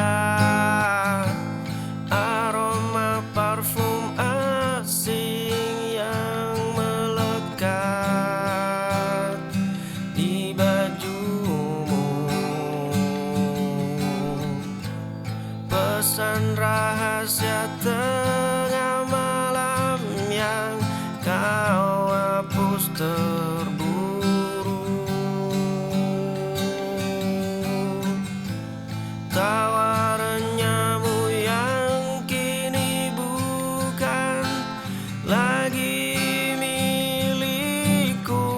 Aroma parfum asing yang melekat di bajumu. Pesan rahasia tengah malam yang kau hapus terburu. Tawaranmu yang kini bukan lagi milikku.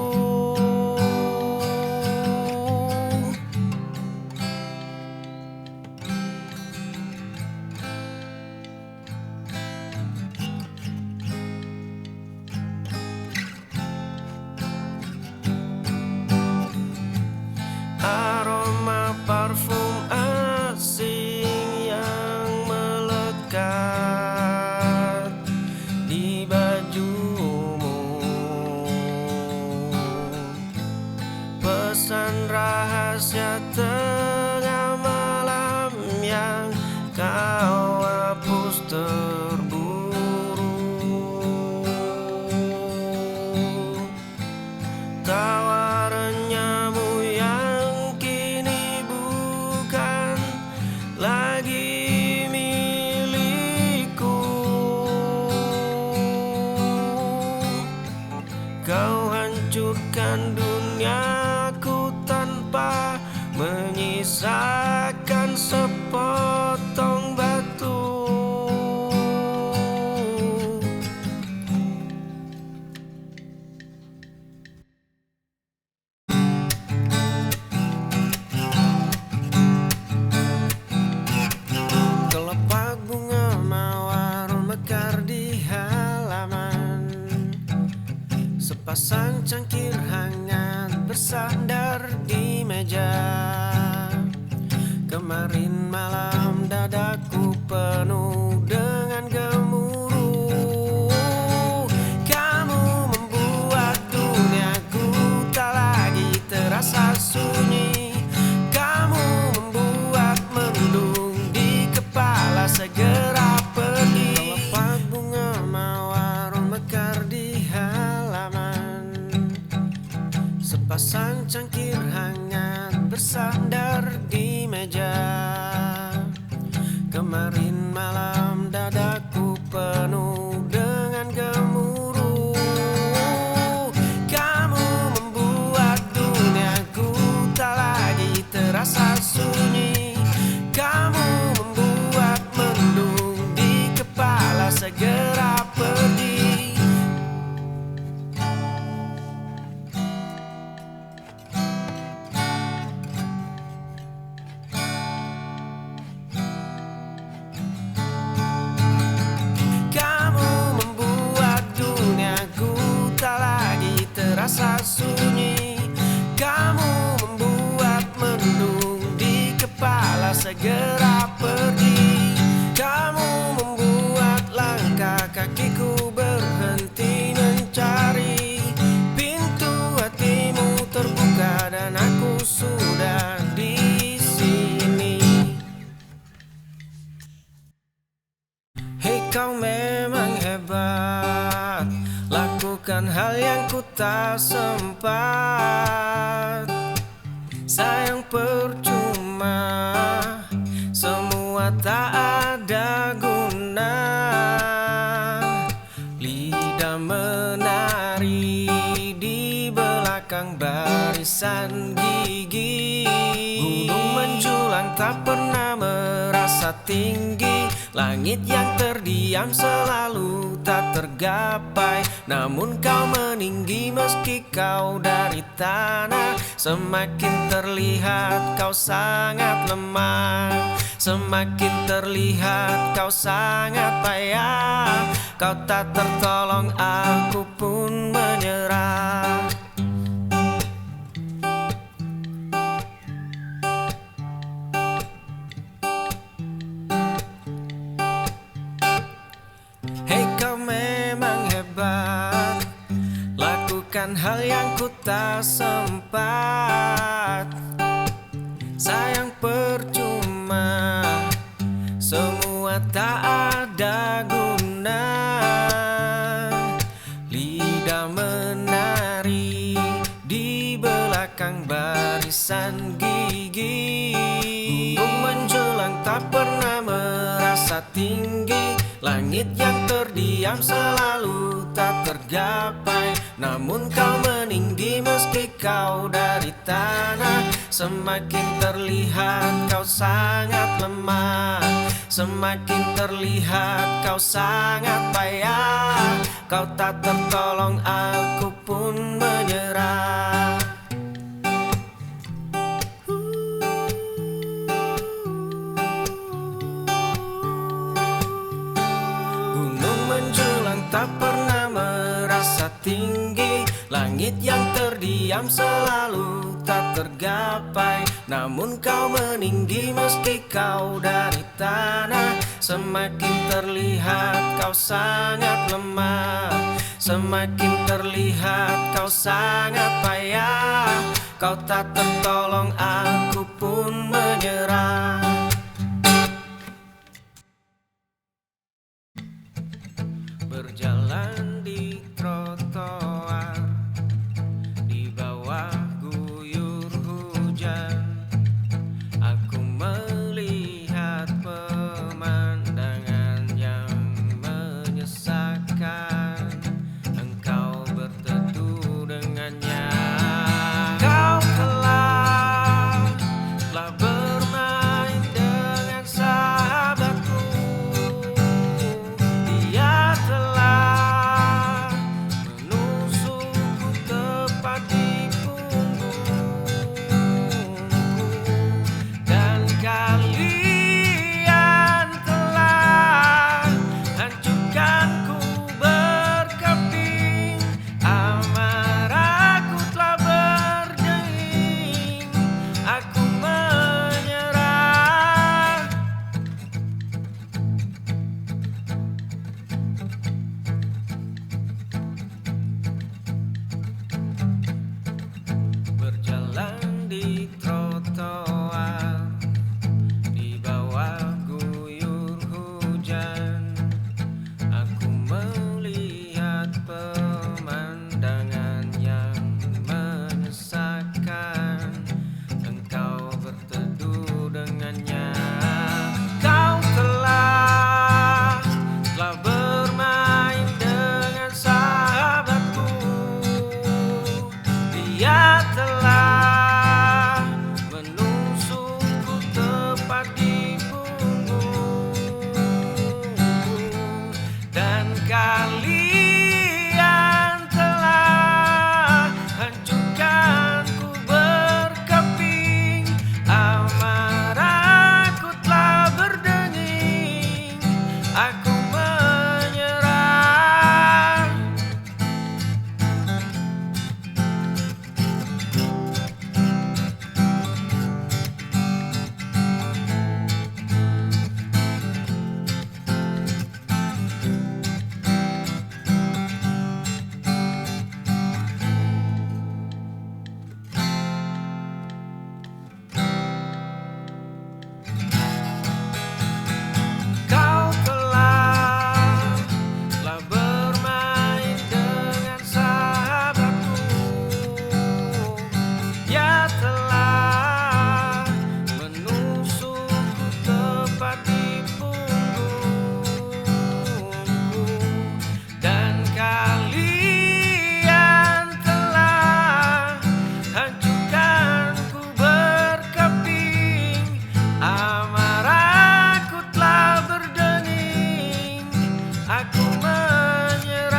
Aroma parfum asing yang melekat di bajumu. Pesan rahasia tengah malam yang kau hapus terburu. Tawaranmu yang kini bukan lagi milikku. Kau hancurkan duniaku tanpa menyisakan sepotong batu. Kelopak bunga mawar mekar di halaman. Sepasang cangkir hangat bersandar di meja. Kemarin malam dadaku penuh dengan gemuruh. Kamu membuat duniaku tak lagi terasa sunyi. Kamu membuat mendung di kepala segera pergi. Kelopak bunga mawar mekar di halaman. Sepasang cangkir hangat bersandar di meja. Kemarin malam terasa sunyi. Kamu membuat mendung di kepala, segera pergi. Kamu membuat langkah kakiku berhenti mencari. Pintu hatimu terbuka dan aku sudah di sini. Hei, kau memang hebat, lakukan hal yang ku tak sempat. Sayang percuma, semua tak ada guna. Lidah menari di belakang barisan gigi. Gunung menjulang tak pernah merasa tinggi. Langit yang terdiam selalu tak tergapai. Namun kau meninggi meski kau dari tanah. Semakin terlihat kau sangat lemah, semakin terlihat kau sangat payah. Kau tak tertolong, aku pun menyerah. Hei, kau memang hebat, lakukan hal yang ku tak sempat. Sayang percuma, semua tak ada guna. Lidah menari di belakang barisan gigi. Gunung menjulang tak pernah merasa tinggi. Langit yang terdiam selalu tak tergapai. Namun kau meninggi meski kau dari tanah. Semakin terlihat kau sangat lemah, semakin terlihat kau sangat payah. Kau tak tertolong, aku pun menyerah. Gunung menjulang tak pernah merasa tinggi. Langit yang terdiam selalu tak tergapai. Namun kau meninggi meski kau dari tanah. Semakin terlihat kau sangat lemah, semakin terlihat kau sangat payah. Kau tak tertolong, aku pun menyerah. Berjalan di trotoar di bawah guyur hujan, aku melihat pemandangan yang menyesakan. Engkau berteduh dengannya. Kau telah bermain dengan sahabatku. Dia telah menusukku tepat di punggungku. Dan kalian telah hancurkanku berkeping. Amarahku telah berdenging. Aku menyerah. Berjalan di trotoar di bawah guyur hujan, aku melihat pemandangan yang menyesakan. Engkau berteduh dengannya. Kau telah bermain dengan sahabatku. Dia telah menusukku tepat di punggungku. Dan kalian telah hancurkanku berkeping. Amarahku telah berdenging. Aku menyerah. aku menyerah.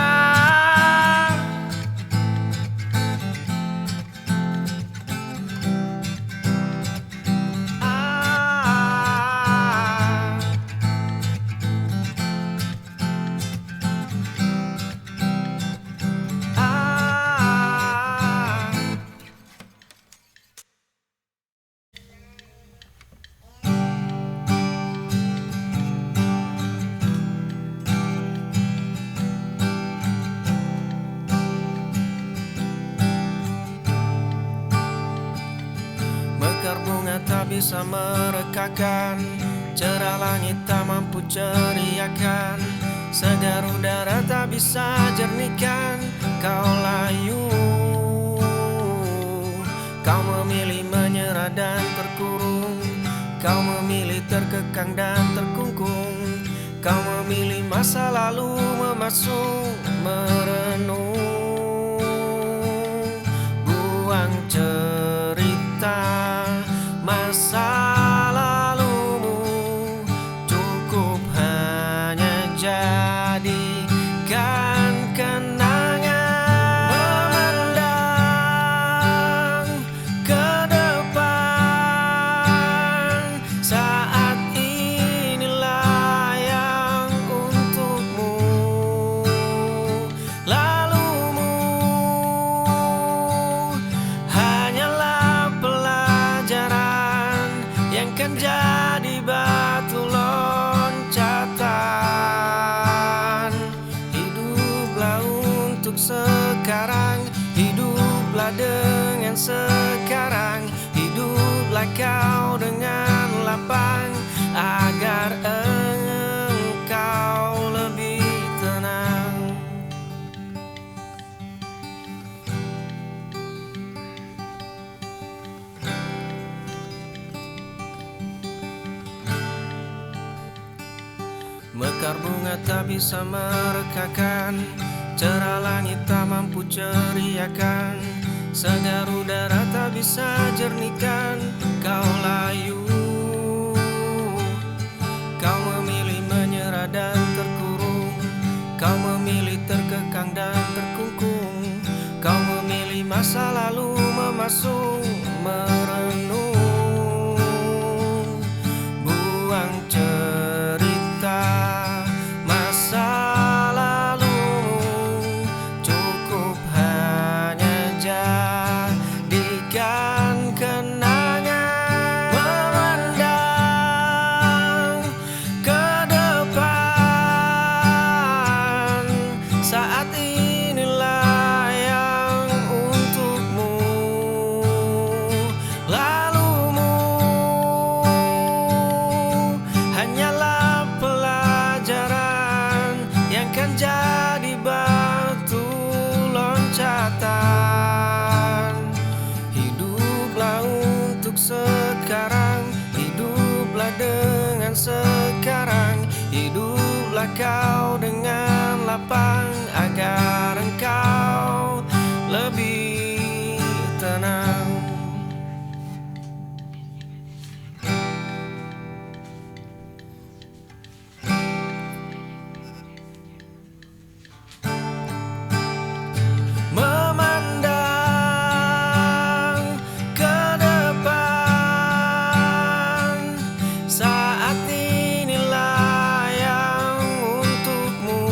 Mekar bunga tak bisa merekakan, cerah langit tak mampu ceriakan, segar udara tak bisa jernihkan. Kau layu, kau memilih menyerah dan terkurung, kau memilih terkekang dan terkungkung, kau memilih masa lalu memasung merenung. Buang cerita masa lalumu, cukup hanya jadikan kenangan. Memandang ke depan, saat inilah yang untukmu. Lalumu hanyalah pelajaran yang kan jadi batu loncatan. Hiduplah untuk sekarang, hiduplah dengan sekarang, hiduplah kau dengan lapang agar engkau lebih tenang. Mekar bunga tak bisa merekakan, cerah langit tak mampu ceriakan, segar udara tak bisa jernihkan. Kau layu, kau memilih menyerah dan terkurung, kau memilih terkekang dan terkungkung, kau memilih masa lalu memasung merenung. Buang cerita masa lalumu, cukup hanya jadikan kenangan. Memandang ke depan, saat inilah yang untukmu. Lalumu hanyalah pelajaran yang kan jadi batu loncatan. Hiduplah untuk sekarang, hiduplah dengan sekarang, hiduplah kau dengan lapang agar engkau lebih tenang. Memandang ke depan, saat inilah yang untukmu.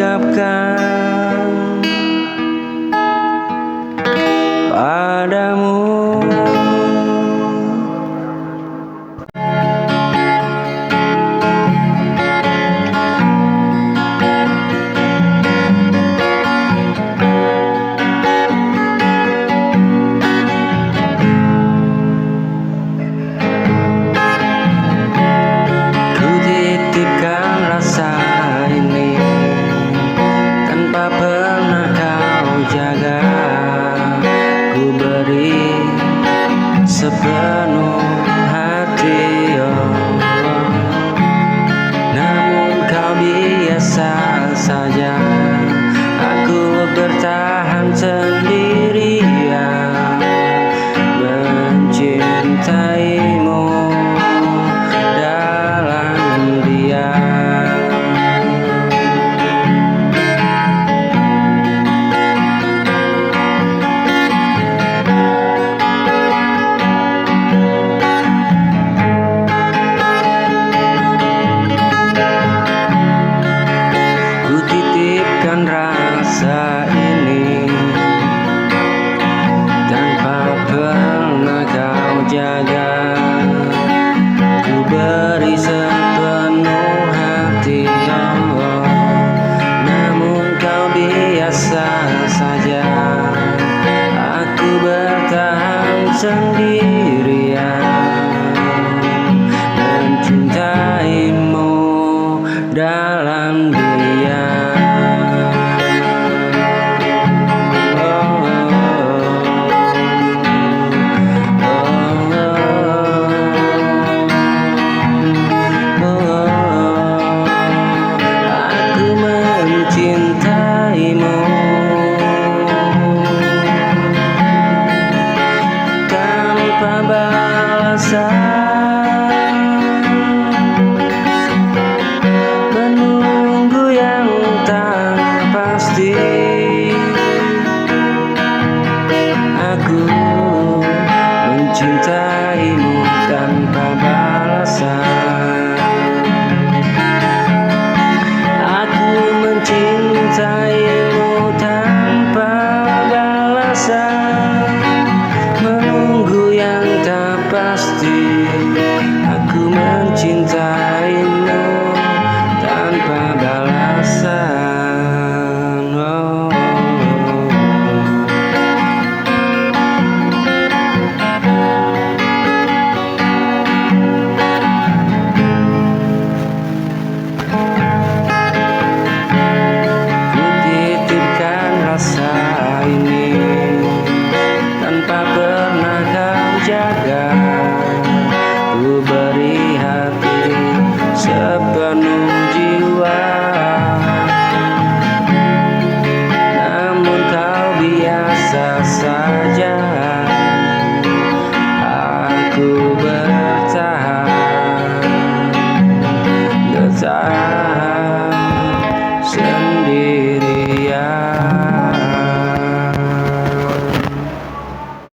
ungkapkan padamu. Ku titipkan rasa ini tanpa pernah kau jaga. Ku beri sepenuh hati, oh. Namun kau biasa saja.